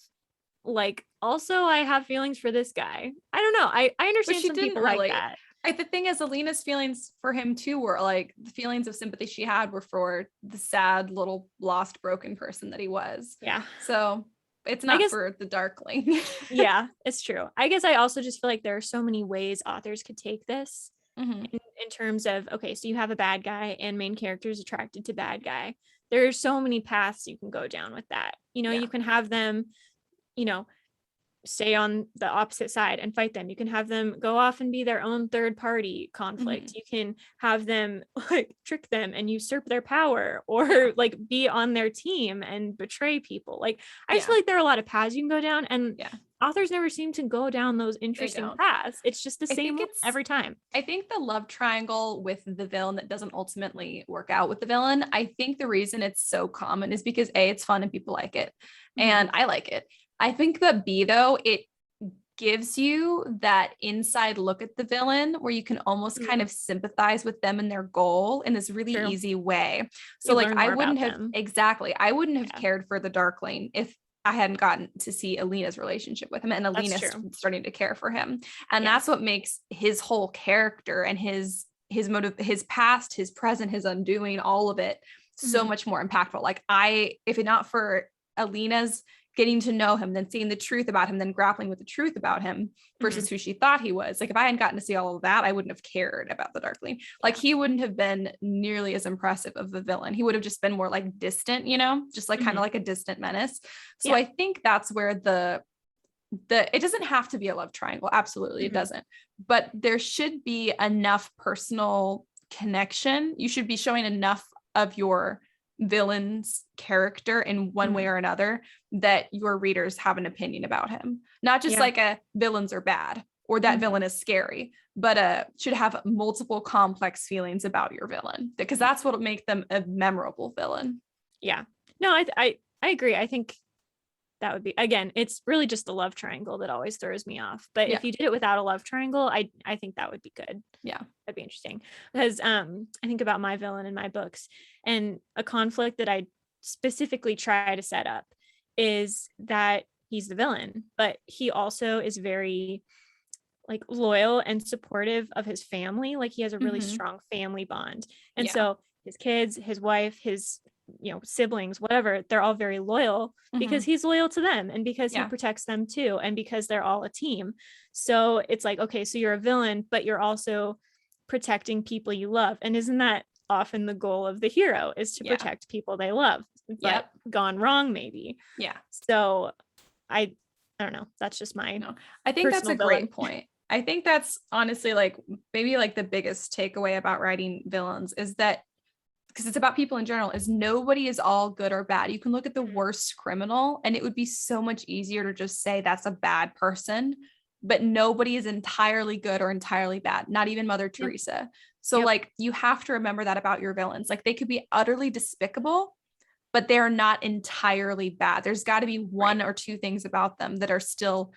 like, also I have feelings for this guy. I don't know. I understand some people like that. The thing is, Alina's feelings for him too were like the feelings of sympathy she had were for the sad little lost, broken person that he was. Yeah. So it's not for the Darkling. Yeah, it's true. I guess I also just feel like there are so many ways authors could take this in terms of, okay, so you have a bad guy and main character is attracted to bad guy. There's so many paths you can go down with that. You can have them, you know, stay on the opposite side and fight them. You can have them go off and be their own third party conflict. You can have them like trick them and usurp their power, or like be on their team and betray people. Like I just feel like there are a lot of paths you can go down, and authors never seem to go down those interesting paths. It's just the same every time. I think the love triangle with the villain that doesn't ultimately work out with the villain, I think the reason it's so common is because A, it's fun and people like it. And I like it. I think that B, though, it gives you that inside look at the villain where you can almost kind of sympathize with them and their goal in this really easy way. So like I wouldn't have cared for the Darkling if I hadn't gotten to see Alina's relationship with him and Alina's starting to care for him. And that's what makes his whole character and his motive, his past, his present, his undoing, all of it so much more impactful. Like if it not for Alina's getting to know him, then seeing the truth about him, then grappling with the truth about him versus who she thought he was. Like if I hadn't gotten to see all of that, I wouldn't have cared about the Darkling. Like he wouldn't have been nearly as impressive of a villain. He would have just been more like distant, just like kind of like a distant menace. So I think that's where it doesn't have to be a love triangle. Absolutely. It doesn't, but there should be enough personal connection. You should be showing enough of your villain's character in one way or another that your readers have an opinion about him, not just like a villains are bad or that villain is scary, but should have multiple complex feelings about your villain, because that's what will make them a memorable villain. No, I agree. I think that would be, again, it's really just the love triangle that always throws me off. But if you did it without a love triangle, I think that would be good. That'd be interesting, because I think about my villain in my books, and a conflict that I specifically try to set up is that he's the villain, but he also is very like loyal and supportive of his family. Like he has a really strong family bond. And so his kids, his wife, his siblings, whatever, they're all very loyal because he's loyal to them, and because he protects them too, and because they're all a team. So it's like, okay, so you're a villain, but you're also protecting people you love. And isn't that often the goal of the hero, is to protect people they love, but gone wrong maybe. So I don't know, that's just my I think that's a great point. I think that's honestly like maybe like the biggest takeaway about writing villains is that, because it's about people in general, is nobody is all good or bad. You can look at the worst criminal and it would be so much easier to just say that's a bad person, but nobody is entirely good or entirely bad, not even Mother Teresa. So like you have to remember that about your villains. Like they could be utterly despicable, but they're not entirely bad. There's got to be one or two things about them that are still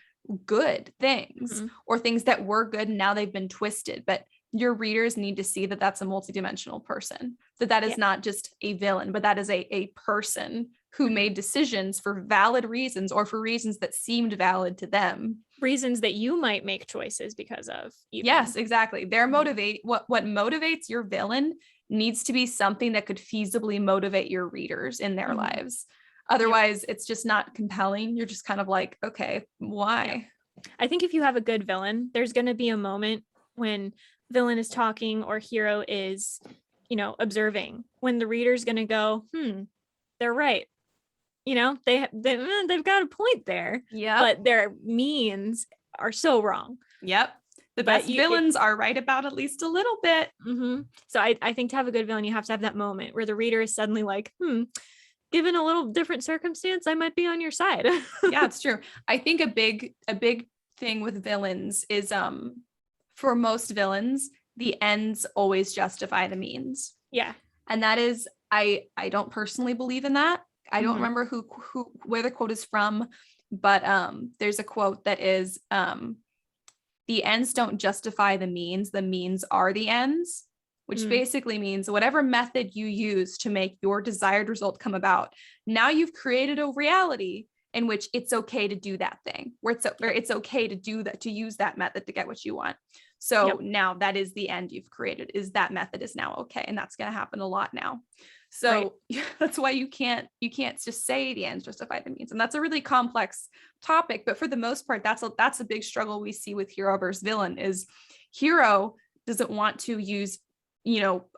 good things, or things that were good and now they've been twisted. But your readers need to see that that's a multidimensional person, that is not just a villain, but that is a person who made decisions for valid reasons, or for reasons that seemed valid to them. Reasons that you might make choices because of. Even. Yes, exactly. What motivates your villain needs to be something that could feasibly motivate your readers in their lives. Otherwise, it's just not compelling. You're just kind of like, okay, why? I think if you have a good villain, there's going to be a moment when villain is talking or hero is, observing, when the reader's going to go, they're right. They've got a point there. But their means are so wrong. The best villains are right about at least a little bit. So I think to have a good villain, you have to have that moment where the reader is suddenly like, given a little different circumstance, I might be on your side. Yeah, it's true. I think a big thing with villains is for most villains, the ends always justify the means. And that is, I don't personally believe in that. I don't remember where the quote is from, but there's a quote that is the ends don't justify the means are the ends, which basically means whatever method you use to make your desired result come about, now you've created a reality in which it's okay to do that thing, where it's okay to do that, to use that method to get what you want. So now that is the end you've created, is that method is now okay. And that's going to happen a lot now. So that's why you can't just say the ends justify the means. And that's a really complex topic, but for the most part, that's a big struggle we see with hero versus villain. Is hero doesn't want to use,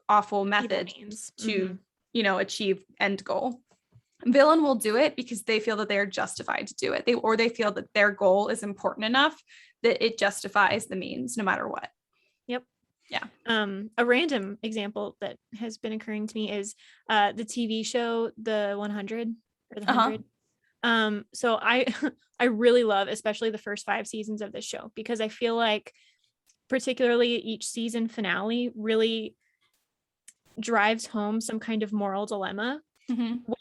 awful methods to, achieve end goal. Villain will do it because they feel that they are justified to do it. They feel that their goal is important enough that it justifies the means no matter what. Yep. Yeah. A random example that has been occurring to me is the TV show, The 100 or The 100. So I I really love especially the first 5 seasons of this show, because I feel like particularly each season finale really drives home some kind of moral dilemma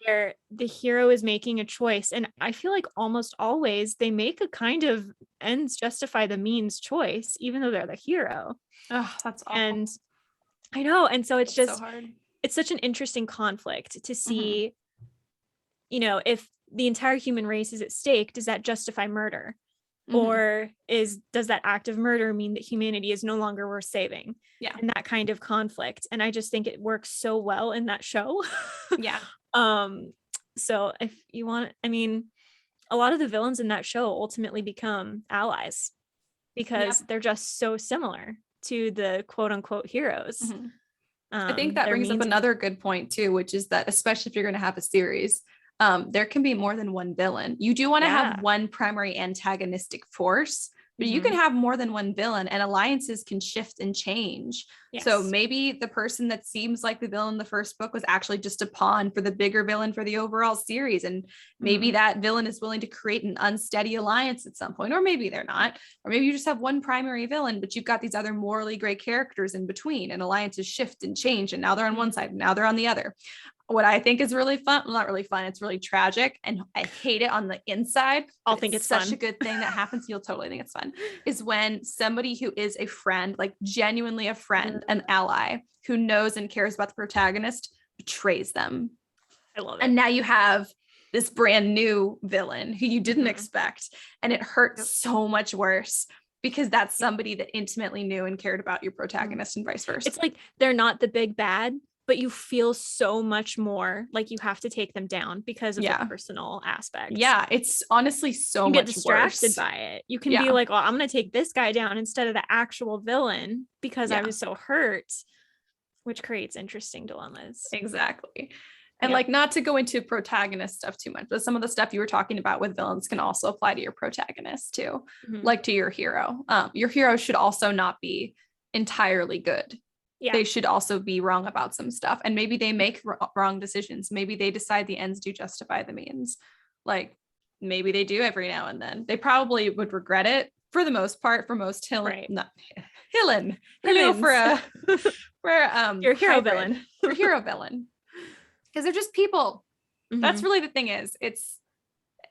where the hero is making a choice, and I feel like almost always they make a kind of ends justify the means choice even though they're the hero. Oh, that's awful. And I know, and so it's just so hard. It's such an interesting conflict to see, if the entire human race is at stake, does that justify murder? Or does that act of murder mean that humanity is no longer worth saving? Yeah. And that kind of conflict. And I just think it works so well in that show. Yeah. So if you want, a lot of the villains in that show ultimately become allies because they're just so similar to the quote unquote heroes. I think that brings up another good point too, which is that especially if you're going to have a series, there can be more than one villain. You do want to have one primary antagonistic force, but you can have more than one villain, and alliances can shift and change. Yes. So maybe the person that seems like the villain in the first book was actually just a pawn for the bigger villain for the overall series. And maybe that villain is willing to create an unsteady alliance at some point, or maybe they're not, or maybe you just have one primary villain, but you've got these other morally gray characters in between, and alliances shift and change. And now they're on one side, and now they're on the other. What I think is really fun, well, not really fun, it's really tragic, and I hate it on the inside. I'll think it's such fun. a good thing that happens. You'll totally think it's fun. Is when somebody who is a friend, like genuinely a friend, an ally, who knows and cares about the protagonist, betrays them. I love it. And now you have this brand new villain who you didn't expect, and it hurts so much worse because that's somebody that intimately knew and cared about your protagonist, and vice versa. It's like they're not the big bad, but you feel so much more like you have to take them down because of the personal aspect. Yeah, it's honestly so much worse. You get distracted by it. You can be like, well, I'm going to take this guy down instead of the actual villain because I was so hurt, which creates interesting dilemmas. Exactly. And like, not to go into protagonist stuff too much, but some of the stuff you were talking about with villains can also apply to your protagonist too, like to your hero. Your hero should also not be entirely good. They should also be wrong about some stuff, and maybe they make wrong decisions. Maybe they decide the ends do justify the means. Like maybe they do every now and then. They probably would regret it for the most part. For most for a your hero villain, your hero villain, because they're just people. That's really the thing.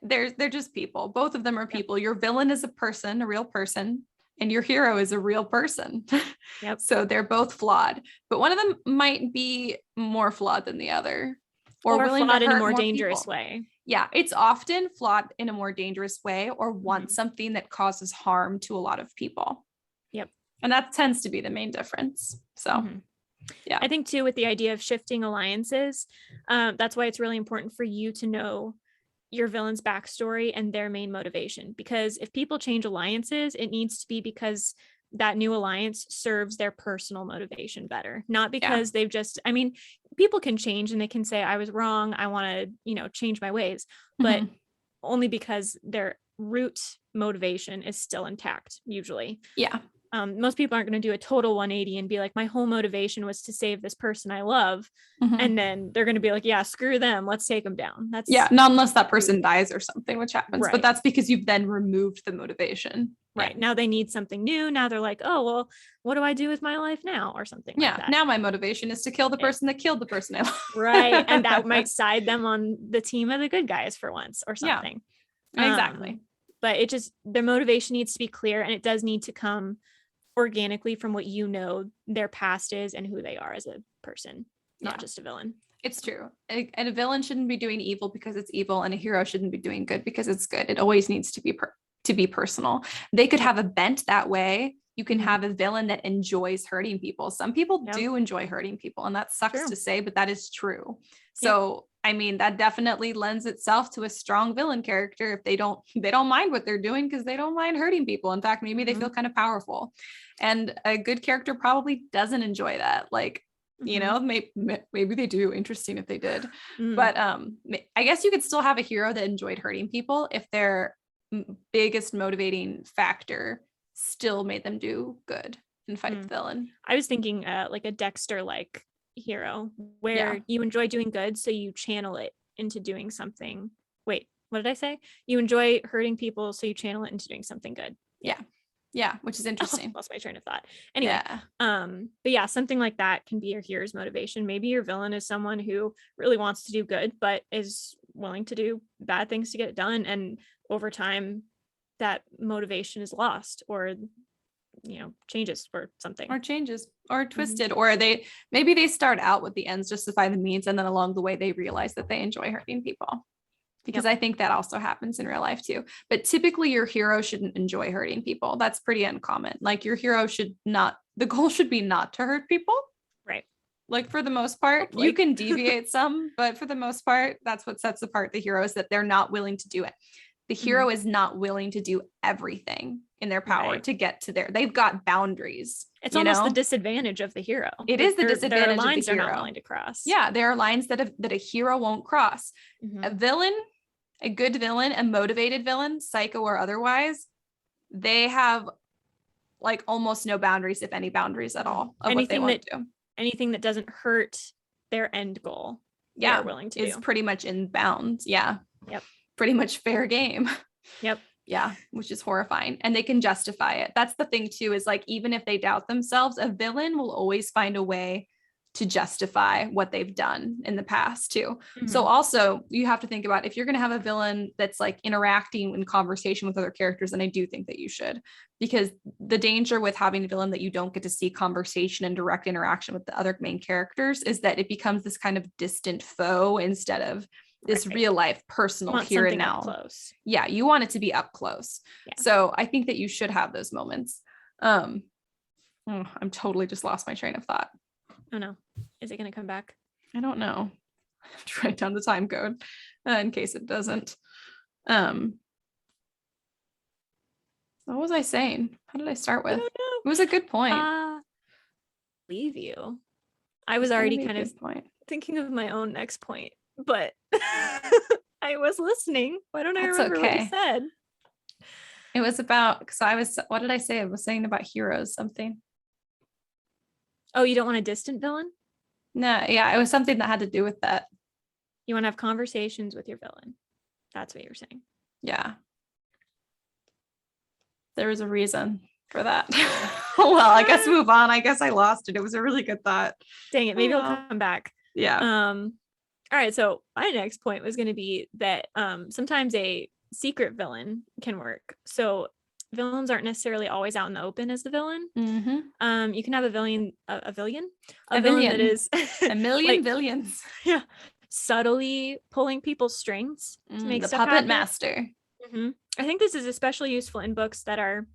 They're just people. Both of them are people. Your villain is a person, a real person. And your hero is a real person. So they're both flawed, but one of them might be more flawed than the other, or willing flawed to in hurt a more more dangerous people. way. Yeah, it's often flawed in a more dangerous way, or wants something that causes harm to a lot of people. And that tends to be the main difference. So I think too, with the idea of shifting alliances, that's why it's really important for you to know your villain's backstory and their main motivation, because if people change alliances, it needs to be because that new alliance serves their personal motivation better, not because they've just, people can change and they can say, I was wrong, I want to, change my ways, but only because their root motivation is still intact usually. Most people aren't going to do a total 180 and be like, my whole motivation was to save this person I love. And then they're going to be like, yeah, screw them, let's take them down. That's not unless that person dies or something, which happens, but that's because you've then removed the motivation. Now they need something new. Now they're like, oh, well, what do I do with my life now? Or something like that. Now my motivation is to kill the person that killed the person I love. And that might side them on the team of the good guys for once or something. Exactly. But it just, their motivation needs to be clear, and it does need to come organically from what you know their past is and who they are as a person, not just a villain. It's true. And a villain shouldn't be doing evil because it's evil, and a hero shouldn't be doing good because it's good. It always needs to be personal. They could have a bent that way. You can have a villain that enjoys hurting people. Some people do enjoy hurting people, and that sucks to say, but that is true. So I mean, that definitely lends itself to a strong villain character if they don't mind what they're doing because they don't mind hurting people. In fact, maybe they feel kind of powerful. And a good character probably doesn't enjoy that. Like, you know, maybe they do. Interesting if they did. But I guess you could still have a hero that enjoyed hurting people if their biggest motivating factor still made them do good and fight the villain. I was thinking like a Dexter-like hero where you enjoy doing good, so you channel it into doing something. Wait, what did I say? You enjoy hurting people, so you channel it into doing something good. Yeah, which is interesting. Lost my train of thought. Anyway, but yeah, something like that can be your hero's motivation. Maybe your villain is someone who really wants to do good, but is willing to do bad things to get it done. And over time, that motivation is lost, or changes or something, or changes or twisted, or maybe they start out with the ends justify the means, and then along the way they realize that they enjoy hurting people. Because I think that also happens in real life too. But typically your hero shouldn't enjoy hurting people. That's pretty uncommon. Like your hero the goal should be not to hurt people. Right. Like for the most part, you can deviate some, but for the most part, that's what sets apart the heroes, that they're not willing to do it. The hero is not willing to do everything in their power to get to they've got boundaries. It's almost the disadvantage of the hero. It is the disadvantage. There are lines of the hero. They're not willing to cross. Yeah, there are lines that a hero won't cross. A good villain, a motivated villain, psycho or otherwise, they have like almost no boundaries, if any boundaries at all, of what they want to do. Anything that doesn't hurt their end goal, they're willing to is pretty much in bounds. Yeah. Yep. Pretty much fair game. Yep. Yeah, which is horrifying. And they can justify it. That's the thing too, is like, even if they doubt themselves, a villain will always find a way to justify what they've done in the past too. So also you have to think about, if you're going to have a villain that's like interacting in conversation with other characters, and I do think that you should, because the danger with having a villain that you don't get to see conversation and direct interaction with the other main characters is that it becomes this kind of distant foe instead of this real life personal here and now. Close. Yeah, you want it to be up close. Yeah. So I think that you should have those moments. I'm totally just lost my train of thought. Oh no. Is it going to come back? I don't know. I have to write down the time code in case it doesn't. What was I saying? How did I start with? It was a good point. Leave you. I was already kind of thinking of my own next point, but I was listening. Why don't I remember what you said? It was about, what did I say? I was saying about heroes, something. Oh, you don't want a distant villain? No, yeah, it was something that had to do with that. You want to have conversations with your villain. That's what you're saying. Yeah. There was a reason for that. Well, I guess move on. I guess I lost it. It was a really good thought. Dang it. Maybe it'll come back. Yeah. All right. So my next point was going to be that sometimes a secret villain can work. So villains aren't necessarily always out in the open as the villain. You can have a villain that is a million villains. Yeah, subtly pulling people's strings to make the stuff puppet happen. master. I think this is especially useful in books that are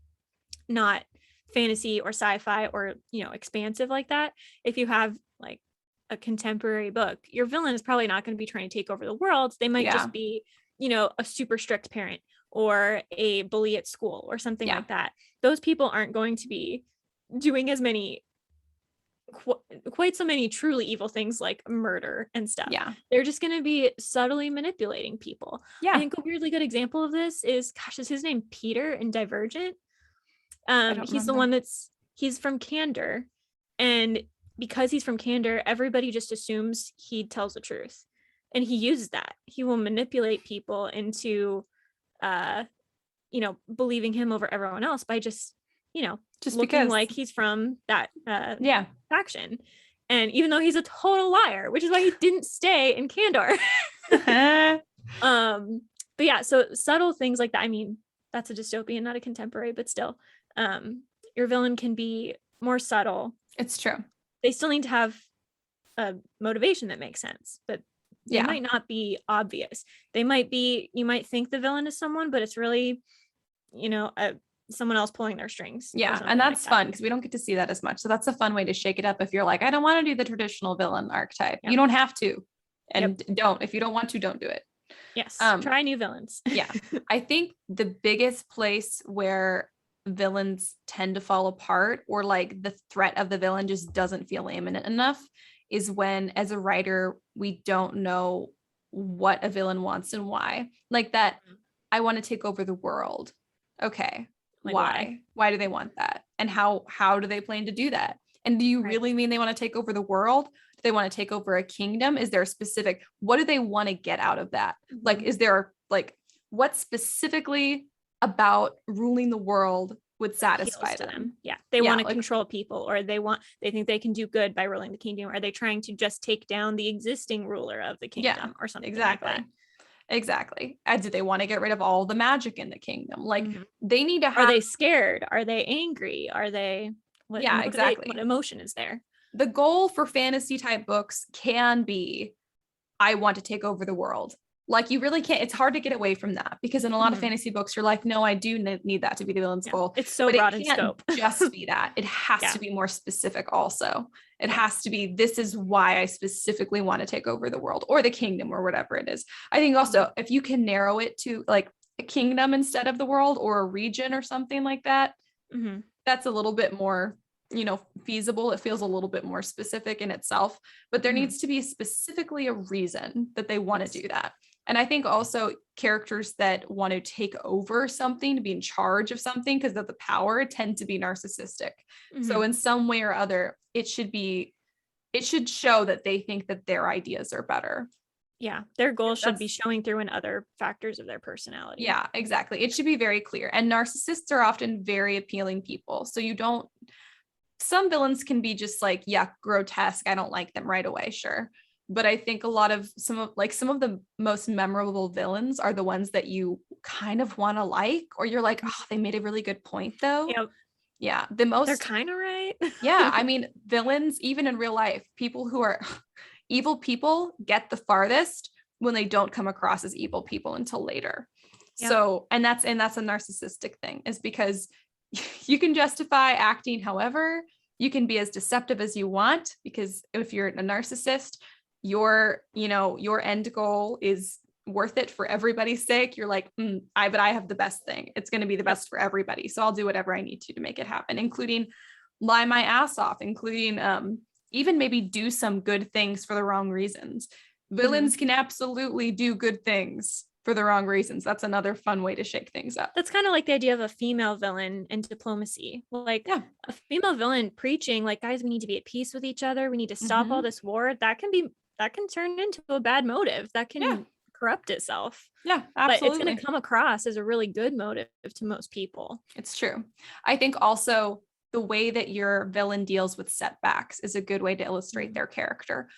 not fantasy or sci-fi or expansive like that. If you have like a contemporary book, your villain is probably not going to be trying to take over the world. They might just be a super strict parent or a bully at school or something like that. Those people aren't going to be doing as many quite so many truly evil things like murder and stuff. Yeah, they're just going to be subtly manipulating people. I think a weirdly good example of this is is his name Peter in Divergent? He's the one he's from Candor, and because he's from Candor, everybody just assumes he tells the truth, and he uses that. He will manipulate people into believing him over everyone else by just looking because like he's from that faction. And even though he's a total liar, which is why he didn't stay in Candor. But yeah, so subtle things like that. I mean, that's a dystopian, not a contemporary, but still, your villain can be more subtle. It's true. They still need to have a motivation that makes sense, but they might not be obvious. They might be, you might think the villain is someone, but it's really, someone else pulling their strings. Yeah. And that's fun because we don't get to see that as much. So that's a fun way to shake it up. If you're like, I don't want to do the traditional villain archetype, you don't have to. And if you don't want to, don't do it. Yes. Try new villains. Yeah. I think the biggest place where villains tend to fall apart, or like the threat of the villain just doesn't feel imminent enough, is when, as a writer, we don't know what a villain wants and why. Like that, I want to take over the world. Okay. Like why? Why do they want that? And how do they plan to do that? And do you really mean they want to take over the world? Do they want to take over a kingdom? Is there a specific, what do they want to get out of that? Like, is there like, what specifically about ruling the world would satisfy them? Yeah. They want to control people, or they think they can do good by ruling the kingdom. Are they trying to just take down the existing ruler of the kingdom or something like that? Exactly. Do they want to get rid of all the magic in the kingdom? Like they need to have. Are they scared? Are they angry? Are they what emotion is there? The goal for fantasy type books can be, I want to take over the world. Like you really can't, it's hard to get away from that, because in a lot of fantasy books, you're like, no, I do need that to be the villain's goal. It's so broad in scope. Just be that. It has to be more specific also. It has to be, this is why I specifically want to take over the world or the kingdom or whatever it is. I think also if you can narrow it to like a kingdom instead of the world, or a region or something like that, that's a little bit more, feasible. It feels a little bit more specific in itself, but there needs to be specifically a reason that they want to do that. And I think also characters that want to take over something, to be in charge of something because of the power, tend to be narcissistic. So in some way or other, it should show that they think that their ideas are better. Yeah. Their goals should be showing through in other factors of their personality. Yeah, exactly. It should be very clear. And narcissists are often very appealing people. So some villains can be just like, grotesque. I don't like them right away. Sure. But I think some of the most memorable villains are the ones that you kind of want to like, or you're like, oh, they made a really good point though. Yep. Yeah. They're kind of right. Yeah. I mean, villains, even in real life, people who are evil people get the farthest when they don't come across as evil people until later. Yep. So, and that's a narcissistic thing, is because you can justify acting however, you can be as deceptive as you want, because if you're a narcissist, your end goal is worth it for everybody's sake. You're like, but I have the best thing. It's going to be the best for everybody. So I'll do whatever I need to make it happen, including lie my ass off, including even maybe do some good things for the wrong reasons. Villains can absolutely do good things for the wrong reasons. That's another fun way to shake things up. That's kind of like the idea of a female villain in diplomacy. Like a female villain preaching like, guys, we need to be at peace with each other. We need to stop all this war. That can turn into a bad motive. That can corrupt itself. Yeah, absolutely. But it's going to come across as a really good motive to most people. It's true. I think also the way that your villain deals with setbacks is a good way to illustrate their character.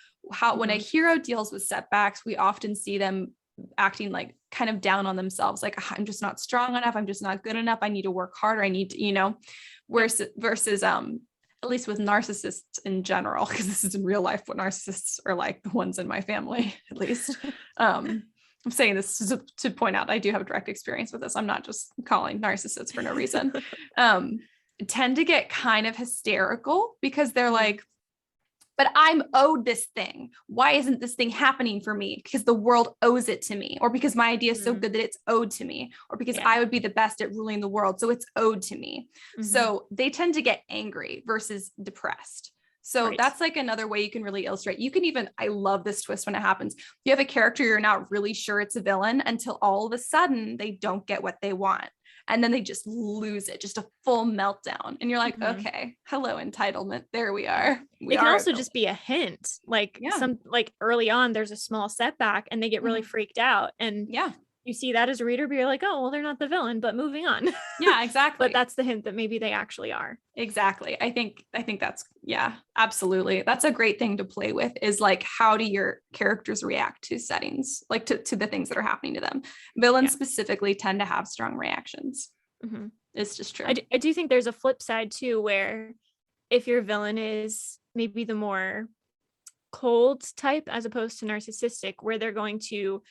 When a hero deals with setbacks, we often see them acting like kind of down on themselves, like, I'm just not strong enough, I'm just not good enough, I need to work harder, I need to, versus at least with narcissists in general, because this is in real life what narcissists are like, the ones in my family at least. I'm saying this to point out I do have direct experience with this. I'm not just calling narcissists for no reason. Tend to get kind of hysterical because they're like, but I'm owed this thing. Why isn't this thing happening for me? Because the world owes it to me, or because my idea is so good that it's owed to me, or because I would be the best at ruling the world, so it's owed to me. So they tend to get angry versus depressed. So that's like another way you can really illustrate. You can even, I love this twist when it happens. You have a character, you're not really sure it's a villain until all of a sudden they don't get what they want. And then they just lose it, just a full meltdown. And you're like, okay, hello, entitlement. There we are. It can also just be a hint. Like like early on, there's a small setback and they get really freaked out. And you see that as a reader, but you're like, oh, well, they're not the villain, but moving on. Yeah, exactly. But that's the hint that maybe they actually are. Exactly. I think that's, absolutely. That's a great thing to play with, is like, how do your characters react to settings, like to the things that are happening to them? Villains specifically tend to have strong reactions. It's just true. I do think there's a flip side too, where if your villain is maybe the more cold type as opposed to narcissistic, where they're going to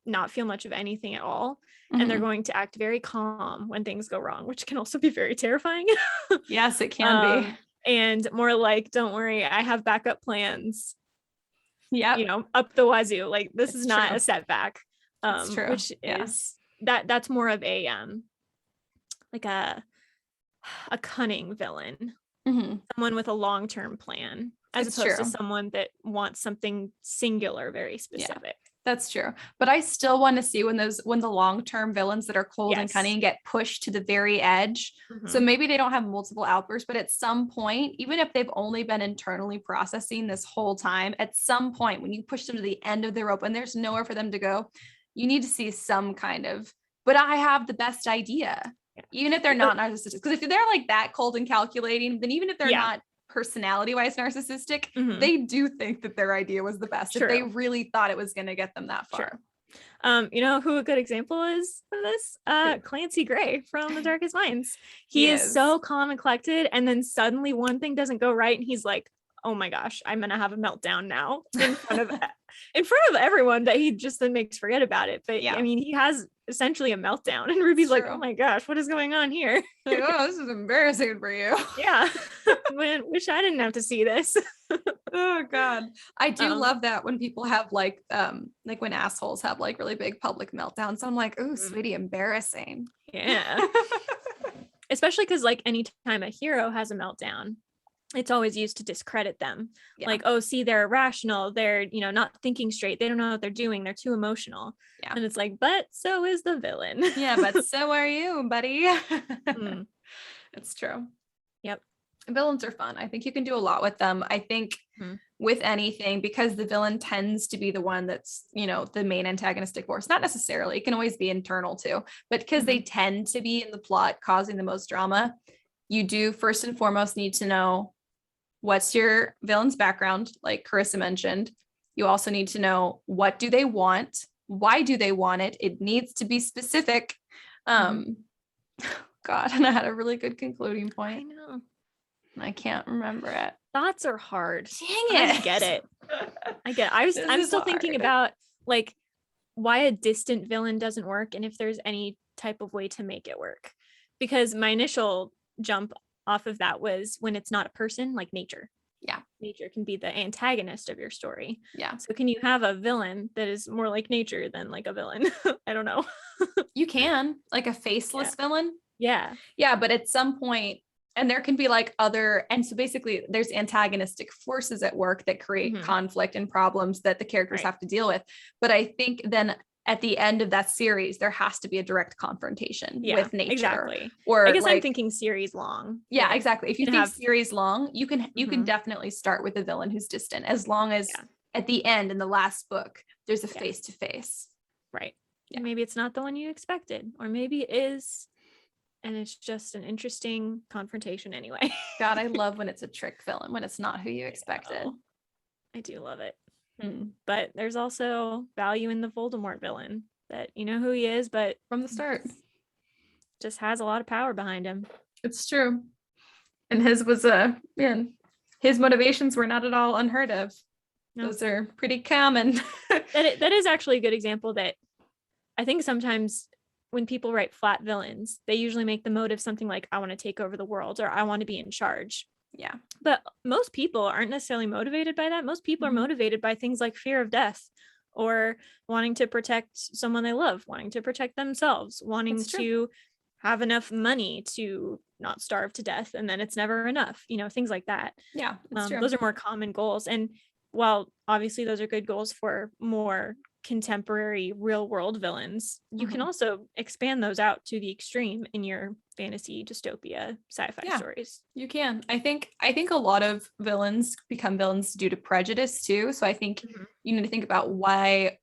not feel much of anything at all, and they're going to act very calm when things go wrong, which can also be very terrifying. Yes, it can be. And more like, don't worry, I have backup plans. up the wazoo. Like this It's is not true. a setback. It's true. Which is that's more of a like a cunning villain, someone with a long-term plan, as opposed to someone that wants something singular, very specific. Yeah, that's true. But I still want to see when the long-term villains that are cold and cunning get pushed to the very edge. So maybe they don't have multiple outbursts, but at some point, even if they've only been internally processing this whole time, at some point when you push them to the end of the rope and there's nowhere for them to go, you need to see some kind of, but I have the best idea. Even if they're not narcissistic, because if they're like that cold and calculating, then even if they're not personality-wise narcissistic, they do think that their idea was the best. If they really thought it was going to get them that far. You know who a good example is of this? Clancy Gray from The Darkest Minds. He is so calm and collected, and then suddenly one thing doesn't go right, and he's like, "Oh my gosh, I'm gonna have a meltdown now in front of everyone," that he just then makes forget about it. But I mean, he has essentially a meltdown, and Ruby's like, "Oh my gosh, what is going on here?" Like, oh, this is embarrassing for you. Yeah. Wish I didn't have to see this. Oh God. I do love that when people have like when assholes have like really big public meltdowns. I'm like, oh, sweetie, embarrassing. Yeah. Especially because like anytime a hero has a meltdown, it's always used to discredit them. Like, oh, see, they're irrational. They're, not thinking straight. They don't know what they're doing. They're too emotional. Yeah. And it's like, but so is the villain. Yeah, but so are you, buddy. It's true. Yep. Villains are fun. I think you can do a lot with them. I think with anything, because the villain tends to be the one that's, the main antagonistic force. Not necessarily. It can always be internal too, but because they tend to be in the plot causing the most drama, you do first and foremost need to know what's your villain's background, like Karissa mentioned. You also need to know, what do they want? Why do they want it? It needs to be specific. God, and I had a really good concluding point. I know. I can't remember it. Thoughts are hard. Dang it. I get it. I'm still thinking about like why a distant villain doesn't work and if there's any type of way to make it work. Because my initial jump off of that was when it's not a person, like nature. Yeah. Nature can be the antagonist of your story. Yeah. So can you have a villain that is more like nature than like a villain? I don't know. You can, like a faceless villain. Yeah. Yeah. But at some point, and there can be like and so basically there's antagonistic forces at work that create conflict and problems that the characters have to deal with. But I think then at the end of that series, there has to be a direct confrontation with nature. Exactly. Or I guess I'm thinking series long. Yeah, exactly. If you think series long, you can definitely start with a villain who's distant, as long as at the end in the last book, there's a face-to-face. Right. Yeah. Maybe it's not the one you expected, or maybe it is. And it's just an interesting confrontation anyway. God, I love when it's a trick villain, when it's not who you expected. I do love it. But there's also value in the Voldemort villain, that you know who he is, but from the start just has a lot of power behind him. It's true. And his was his motivations were not at all unheard of. No. Those are pretty common. that is actually a good example that I think sometimes when people write flat villains, they usually make the motive something like, I want to take over the world, or I want to be in charge. Yeah. But most people aren't necessarily motivated by that. Most people are motivated by things like fear of death, or wanting to protect someone they love, wanting to protect themselves, wanting to have enough money to not starve to death. And then it's never enough, things like that. Yeah. True. Those are more common goals. And while obviously those are good goals for more contemporary real world villains, you can also expand those out to the extreme in your fantasy dystopia sci-fi stories. You can. I think a lot of villains become villains due to prejudice too. So I think you need to think about why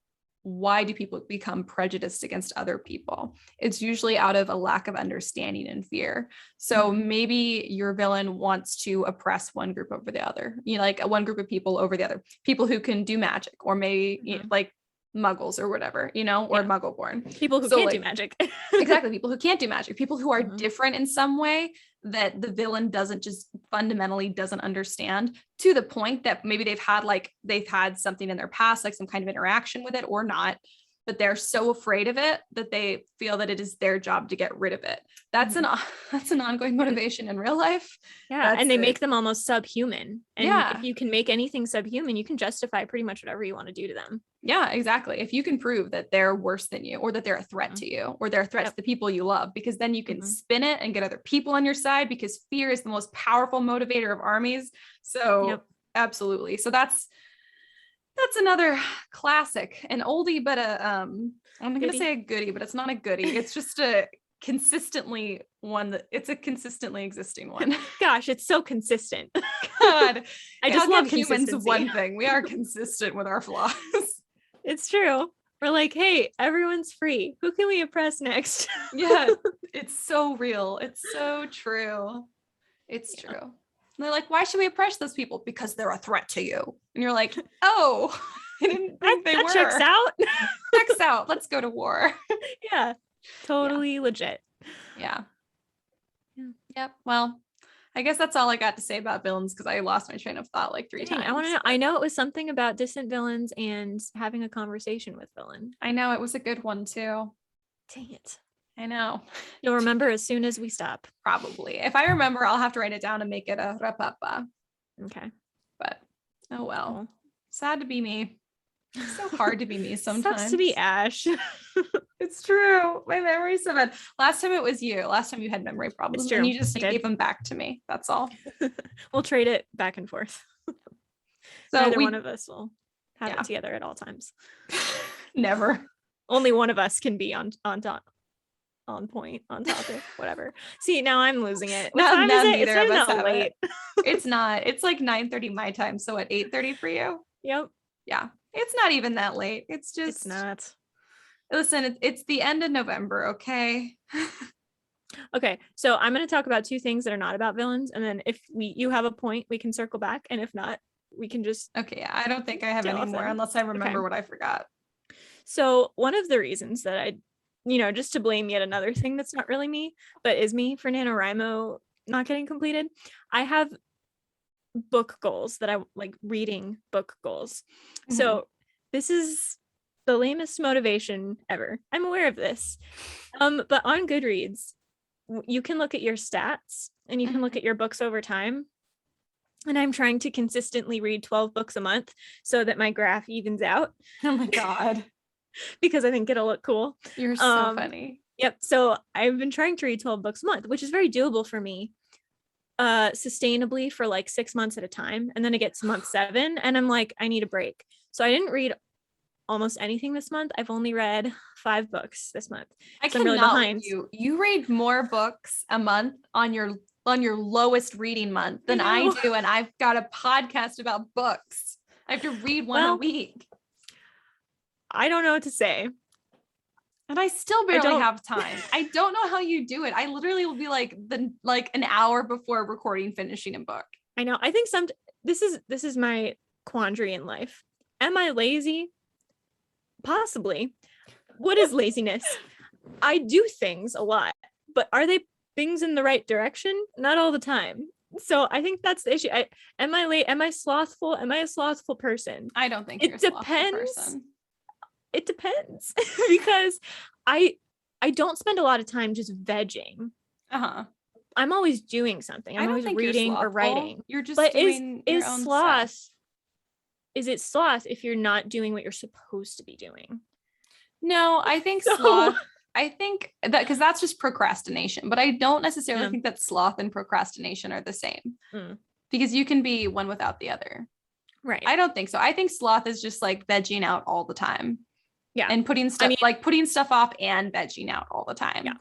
do people become prejudiced against other people? It's usually out of a lack of understanding and fear. So maybe your villain wants to oppress one group over the other, like one group of people over the other, people who can do magic, or maybe like muggles or whatever, or muggle born people who can't do magic. Exactly. People who can't do magic, people who are different in some way that the villain fundamentally doesn't understand, to the point that maybe they've had something in their past, like some kind of interaction with it or not. but they're so afraid of it that they feel that it is their job to get rid of it. That's an ongoing motivation in real life. Yeah. And they make them almost subhuman. And if you can make anything subhuman, you can justify pretty much whatever you want to do to them. Yeah, exactly. If you can prove that they're worse than you, or that they're a threat to you, or they're a threat to the people you love, because then you can spin it and get other people on your side, because fear is the most powerful motivator of armies. So absolutely. So that's another classic, an oldie, but I'm going to say a goodie, but it's not a goodie. It's just a consistently existing one. Gosh, it's so consistent. God, I just love humans. One thing, we are consistent with our flaws. It's true. We're like, hey, everyone's free. Who can we oppress next? Yeah, it's so real. It's so true. It's true. And they're like, why should we oppress those people? Because they're a threat to you. And you're like, oh, I didn't think they were. Checks out. Checks out. Let's go to war. Yeah, totally legit. Yeah. Yep. Well, I guess that's all I got to say about villains, because I lost my train of thought like 3 times. I want to know. I know it was something about distant villains and having a conversation with villain. I know it was a good one too. Dang it. I know. You'll remember as soon as we stop. Probably. If I remember, I'll have to write it down and make it a rapapa. Okay. But oh well. Sad to be me. It's so hard to be me sometimes. Sucks to be Ash. It's true. My memory's so bad. Last time it was you. Last time you had memory problems. It's true. And you gave them back to me. That's all. We'll trade it back and forth. So neither one of us will have it together at all times. Never. Only one of us can be on point, on topic, whatever. See, now I'm losing it. What time is it? Neither of us have late. It's not. It's like 9:30 my time. So at 8:30 for you? Yep. Yeah. It's not even that late. It's just. It's not. Listen, it's the end of November, okay? Okay, so I'm going to talk about 2 things that are not about villains, and then if you have a point, we can circle back, and if not, we can just. Okay, yeah, I don't think I have any more unless I remember what I forgot. So one of the reasons that I, just to blame yet another thing that's not really me, but is me for NaNoWriMo not getting completed, I have book goals that I like, reading book goals. Mm-hmm. So this is the lamest motivation ever. I'm aware of this. But on Goodreads, you can look at your stats and you can look at your books over time. And I'm trying to consistently read 12 books a month so that my graph evens out. Oh my God. Because I think it'll look cool. You're so funny. Yep. So I've been trying to read 12 books a month, which is very doable for me, sustainably for like 6 months at a time. And then it gets to month 7 and I'm like, I need a break. So I didn't read almost anything this month. I've only read 5 books this month. I cannot really behind. You read more books a month on your lowest reading month than I do, and I've got a podcast about books. I have to read one a week. I don't know what to say. And I still barely have time. I don't know how you do it. I literally will be like an hour before recording, finishing a book. I know. I think this is my quandary in life. Am I lazy? Possibly. What is laziness? I do things a lot, but are they things in the right direction? Not all the time. So I think that's the issue. Am I late? Am I slothful? Am I a slothful person? I don't think you're a slothful person. It depends because I don't spend a lot of time just vegging. I'm always doing something. I'm always reading or writing. You're just doing your own stuff. Is it sloth if you're not doing what you're supposed to be doing? No, I think sloth. I think that because that's just procrastination, but I don't necessarily think that sloth and procrastination are the same because you can be one without the other. Right. I don't think so. I think sloth is just like vegging out all the time. Yeah. And putting stuff off and vegging out all the time. Yeah.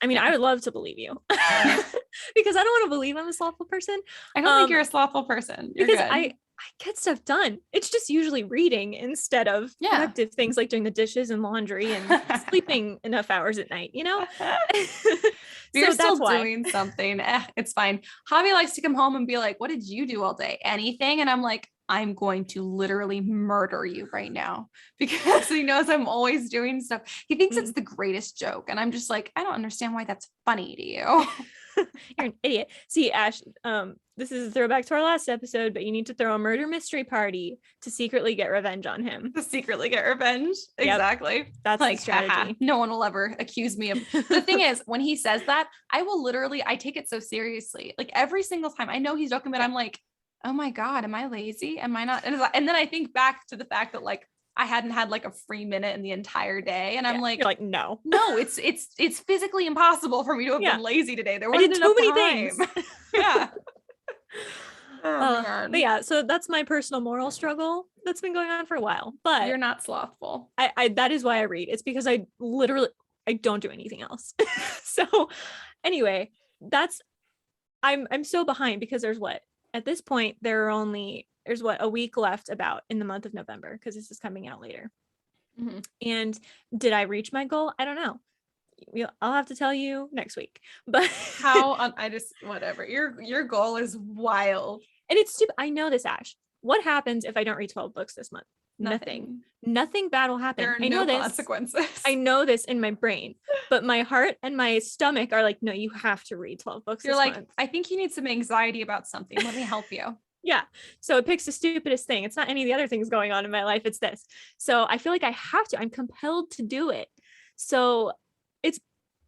I mean, I would love to believe you because I don't want to believe I'm a slothful person. I don't think you're a slothful person. You're because good. I get stuff done. It's just usually reading instead of productive things like doing the dishes and laundry and sleeping enough hours at night, You're still doing something. It's fine. Javi likes to come home and be like, what did you do all day? Anything? And I'm like, I'm going to literally murder you right now because he knows I'm always doing stuff. He thinks it's the greatest joke. And I'm just like, I don't understand why that's funny to you. You're an idiot. See, Ash, this is a throwback to our last episode, but you need to throw a murder mystery party to secretly get revenge on him. To secretly get revenge. Yep. Exactly. That's like the strategy. No one will ever accuse me of. The thing is, when he says that, I will literally, I take it so seriously. Like every single time. I know he's joking, but I'm like, oh my God, am I lazy? Am I not? And then I think back to the fact that like I hadn't had like a free minute in the entire day. And I'm like, you're like, no, it's physically impossible for me to have been lazy today. There wasn't too many time. Things. Yeah. But yeah, so that's my personal moral struggle that's been going on for a while. But you're not slothful. I that is why I read. It's because I don't do anything else. So anyway, I'm so behind because at this point there's a week left about in the month of November, because this is coming out later. Mm-hmm. And did I reach my goal? I don't know. I'll have to tell you next week. But whatever. Your goal is wild. And it's stupid. I know this, Ash. What happens if I don't read 12 books this month? Nothing bad will happen. There are no consequences. I know this in my brain, but my heart and my stomach are like, no, you have to read 12 books. You're like, month. I think you need some anxiety about something. Let me help you. Yeah. So it picks the stupidest thing. It's not any of the other things going on in my life. It's this. So I feel like I have to. I'm compelled to do it. So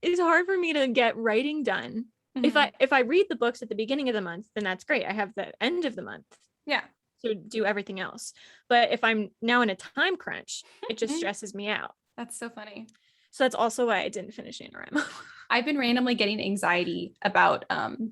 it's hard for me to get writing done. Mm-hmm. If I read the books at the beginning of the month, then that's great. I have the end of the month. Yeah. To do everything else. But if I'm now in a time crunch, it just stresses me out. That's so funny. So that's also why I didn't finish NRM. I've been randomly getting anxiety about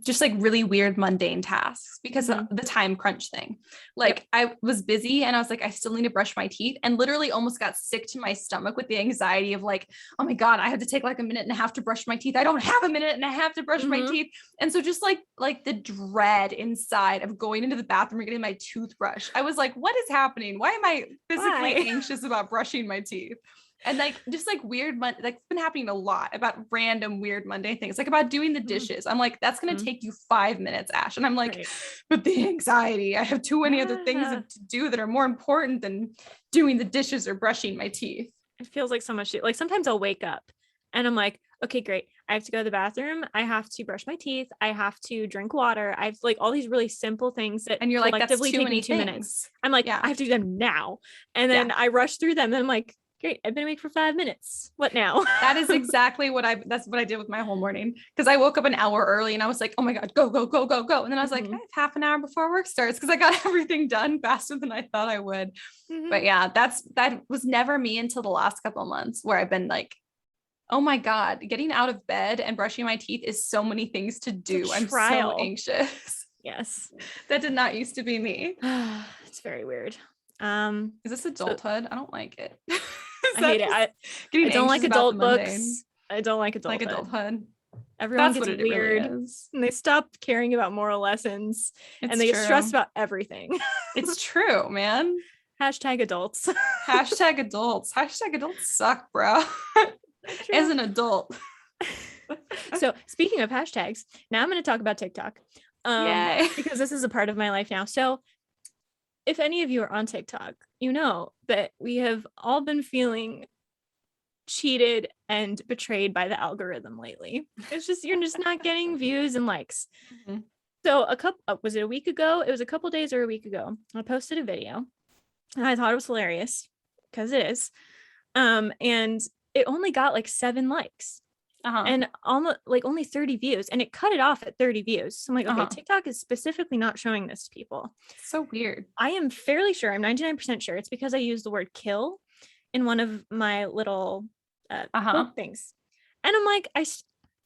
just like really weird mundane tasks because of the time crunch thing. Like I was busy and I was like, I still need to brush my teeth, and literally almost got sick to my stomach with the anxiety of like, oh my God, I have to take like a minute and a half to brush my teeth. I don't have a minute and a half to brush my teeth. And so just like the dread inside of going into the bathroom and getting my toothbrush. I was like, what is happening? Why am I physically anxious about brushing my teeth? And like, just like weird, like it's been happening a lot about random weird mundane things, like about doing the dishes. I'm like, that's going to take you 5 minutes, Ash. And I'm like, but the anxiety, I have too many other things to do that are more important than doing the dishes or brushing my teeth. It feels like so much. Like sometimes I'll wake up and I'm like, okay, great. I have to go to the bathroom. I have to brush my teeth. I have to drink water. I have like all these really simple things that and you're like, collectively take me 2 minutes. I'm like, I have to do them now. And then I rush through them. And I'm like, great, I've been awake for 5 minutes. What now? That is exactly that's what I did with my whole morning. Because I woke up an hour early and I was like, oh my God, go, go, go, go, go. And then I was like, I have half an hour before work starts, because I got everything done faster than I thought I would. But yeah, that was never me until the last couple of months, where I've been like, oh my God, getting out of bed and brushing my teeth is so many things to do. I'm so anxious. Yes. That did not used to be me. It's very weird. Is this adulthood? I don't like it. I hate it. I don't like adult books. I don't like adulthood. Like adulthood. Everyone gets weird, really, and they stop caring about moral lessons, and they get stressed about everything. It's true, man. Hashtag adults. Hashtag adults. Hashtag adults suck, bro. As an adult. So speaking of hashtags, now I'm going to talk about TikTok. Yay. Because this is a part of my life now. So if any of you are on TikTok, you know that we have all been feeling cheated and betrayed by the algorithm lately. It's just, you're just not getting views and likes. So was it a week ago? It was a couple days or a week ago. I posted a video and I thought it was hilarious, because it is. And it only got like 7 likes. And almost like only 30 views, and it cut it off at 30 views. So I'm like, okay, TikTok is specifically not showing this to people. So weird. I am fairly sure, I'm 99% sure it's because I used the word kill in one of my little book things. And I'm like,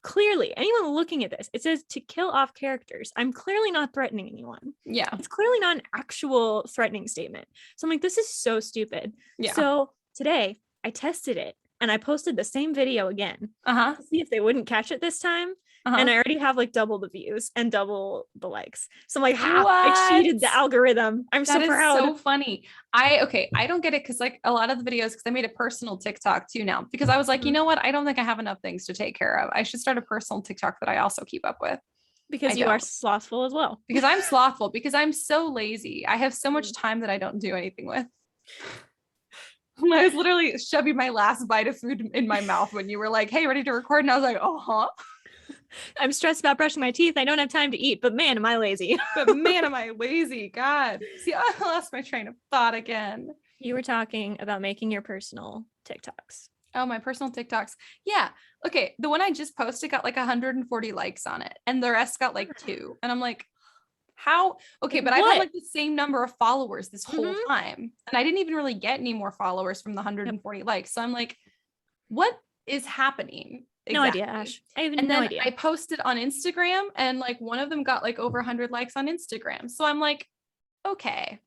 clearly anyone looking at this, it says to kill off characters. I'm clearly not threatening anyone. Yeah. It's clearly not an actual threatening statement. So I'm like, this is so stupid. Yeah. So today I tested it. And I posted the same video again to see if they wouldn't catch it this time. And I already have like double the views and double the likes. So I'm like, I cheated the algorithm. I'm so proud. So funny. I don't get it, because like a lot of the videos, because I made a personal TikTok too now, because I was like, you know what? I don't think I have enough things to take care of. I should start a personal TikTok that I also keep up with. Because you are slothful as well. Because I'm slothful, because I'm so lazy. I have so much time that I don't do anything with. I was literally shoving my last bite of food in my mouth when you were like, hey, ready to record? And I was like, I'm stressed about brushing my teeth. I don't have time to eat, but man, am I lazy. But man, am I lazy. God. See, I lost my train of thought again. You were talking about making your personal TikToks. Oh, my personal TikToks. Yeah. Okay. The one I just posted got like 140 likes on it, and the rest got like 2. And I'm like, how? Okay, but I've had like the same number of followers this whole time, and I didn't even really get any more followers from the 140 likes. So I'm like, what is happening? Exactly. No idea, Ash. I have no idea. I posted on Instagram, and like one of them got like over 100 likes on Instagram. So I'm like, okay,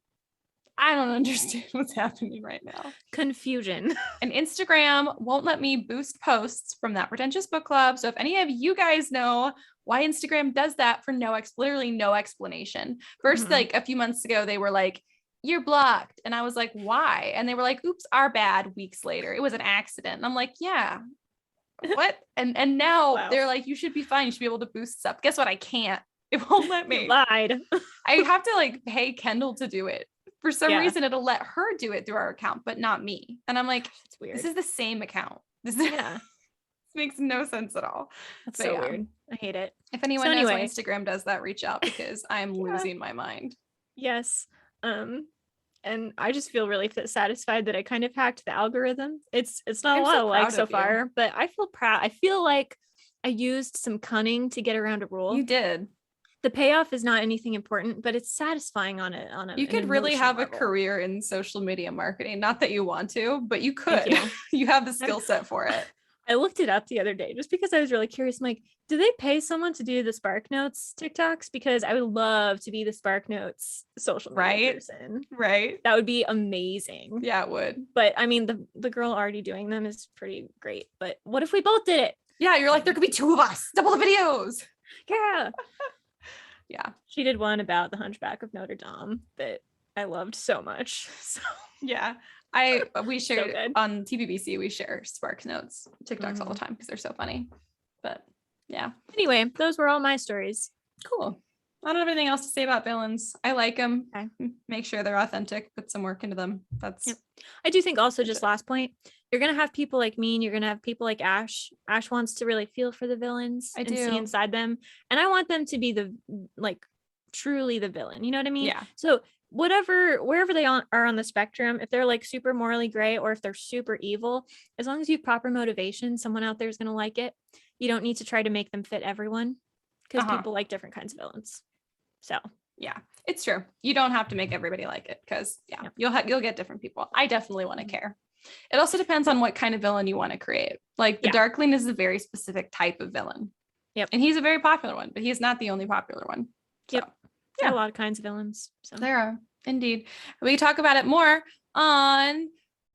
I don't understand what's happening right now. Confusion. And Instagram won't let me boost posts from That Pretentious Book Club. So if any of you guys know why Instagram does that for literally no explanation. First, like a few months ago, they were like, you're blocked. And I was like, why? And they were like, oops, our bad. Weeks later, it was an accident. And I'm like, yeah, what? And now they're like, you should be fine. You should be able to boost stuff. Guess what? I can't. It won't let me. You lied. I have to like pay Kendall to do it. For some reason, it'll let her do it through our account, but not me. And I'm like, it's weird. This is the same account. This makes no sense at all. That's so weird. I hate it. If anyone knows why Instagram does that, reach out, because I'm losing my mind. Yes. And I just feel really satisfied that I kind of hacked the algorithm. It's not a lot of likes so far, but I feel proud. I feel like I used some cunning to get around a rule. You did. The payoff is not anything important, but it's satisfying on a you could really have a career in social media marketing. Not that you want to, but you could. You have the skill set for it. I looked it up the other day just because I was really curious. I'm like, do they pay someone to do the Spark Notes TikToks? Because I would love to be the Spark Notes social media person. Right. That would be amazing. Yeah, it would. But I mean, the girl already doing them is pretty great. But what if we both did it? Yeah, you're like, there could be 2 of us. Double the videos. Yeah. Yeah. She did one about the Hunchback of Notre Dame that I loved so much. So yeah. We shared on TBBC, we share Spark Notes TikToks all the time because they're so funny. But yeah. Anyway, those were all my stories. Cool. I don't have anything else to say about villains. I like them. Okay. Make sure they're authentic. Put some work into them. That's. Yep. I do think also just last point, you're gonna have people like me, and you're gonna have people like Ash. Ash wants to really feel for the villains and see inside them, and I want them to be truly the villain. You know what I mean? Yeah. So wherever they are on the spectrum, if they're like super morally gray or if they're super evil, as long as you have proper motivation, someone out there is gonna like it. You don't need to try to make them fit everyone, because people like different kinds of villains. So yeah, it's true. You don't have to make everybody like it, because you'll get different people. I definitely want to care. It also depends on what kind of villain you want to create. Like the Darkling is a very specific type of villain. Yep. And he's a very popular one, but he's not the only popular one. So, yep. There are a lot of kinds of villains. So there are indeed. We can talk about it more on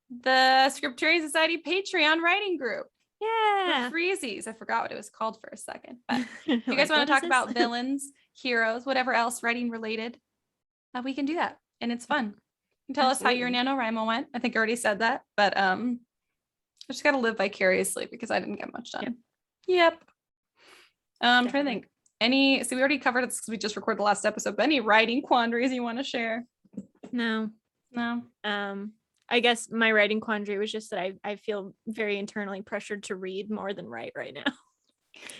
the Scriptorian Society Patreon writing group. Yeah. The Freezies. I forgot what it was called for a second. But if you guys want to talk about villains, heroes, whatever else writing related, we can do that. And it's fun. You can tell us how your NaNoWriMo went. I think I already said that, but I just got to live vicariously because I didn't get much done. Yep. I'm trying to think. So we already covered it because we just recorded the last episode, but any writing quandaries you want to share? No. I guess my writing quandary was just that I feel very internally pressured to read more than write right now.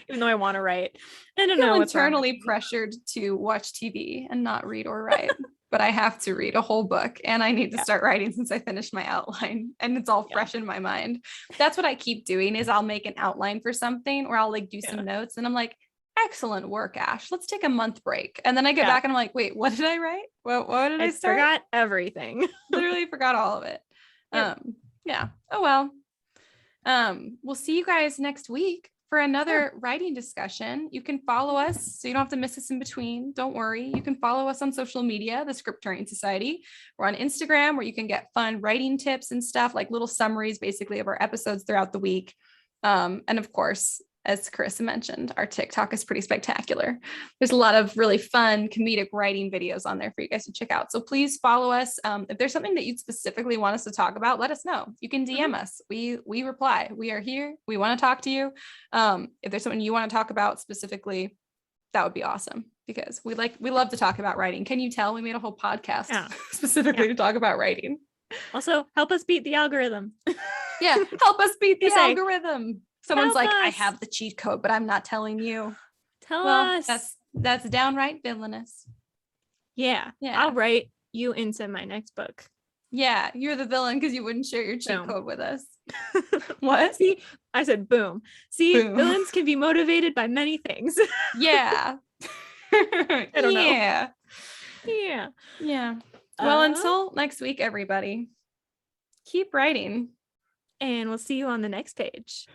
Even though I want to write. I don't know. Internally pressured to watch TV and not read or write. But I have to read a whole book, and I need to start writing since I finished my outline, and it's all fresh in my mind. That's what I keep doing, is I'll make an outline for something, or I'll like do some notes, and I'm like, excellent work, Ash. Let's take a month break. And then I get back and I'm like, wait, what did I write? What did I start? Forgot everything. Literally forgot all of it. Yeah. Oh, well. We'll see you guys next week for another writing discussion. You can follow us so you don't have to miss us in between. Don't worry. You can follow us on social media, the Scriptorian Society. We're on Instagram, where you can get fun writing tips and stuff, like little summaries basically of our episodes throughout the week. And of course, as Karissa mentioned, our TikTok is pretty spectacular. There's a lot of really fun comedic writing videos on there for you guys to check out. So please follow us. If there's something that you'd specifically want us to talk about, let us know. You can DM us. We reply. We are here. We want to talk to you. If there's something you want to talk about specifically, that would be awesome, because we love to talk about writing. Can you tell we made a whole podcast specifically to talk about writing? Also, help us beat the algorithm. Help us beat the algorithm. Someone's Help like, I us. have the cheat code, but I'm not telling you. Tell us. That's downright villainous. Yeah. I'll write you into my next book. Yeah, you're the villain because you wouldn't share your cheat Boom. code with us. What? See, I said boom. See, Boom. villains can be motivated by many things. Yeah. I don't know. Yeah. Yeah. Well, until next week, everybody, keep writing. And we'll see you on the next page.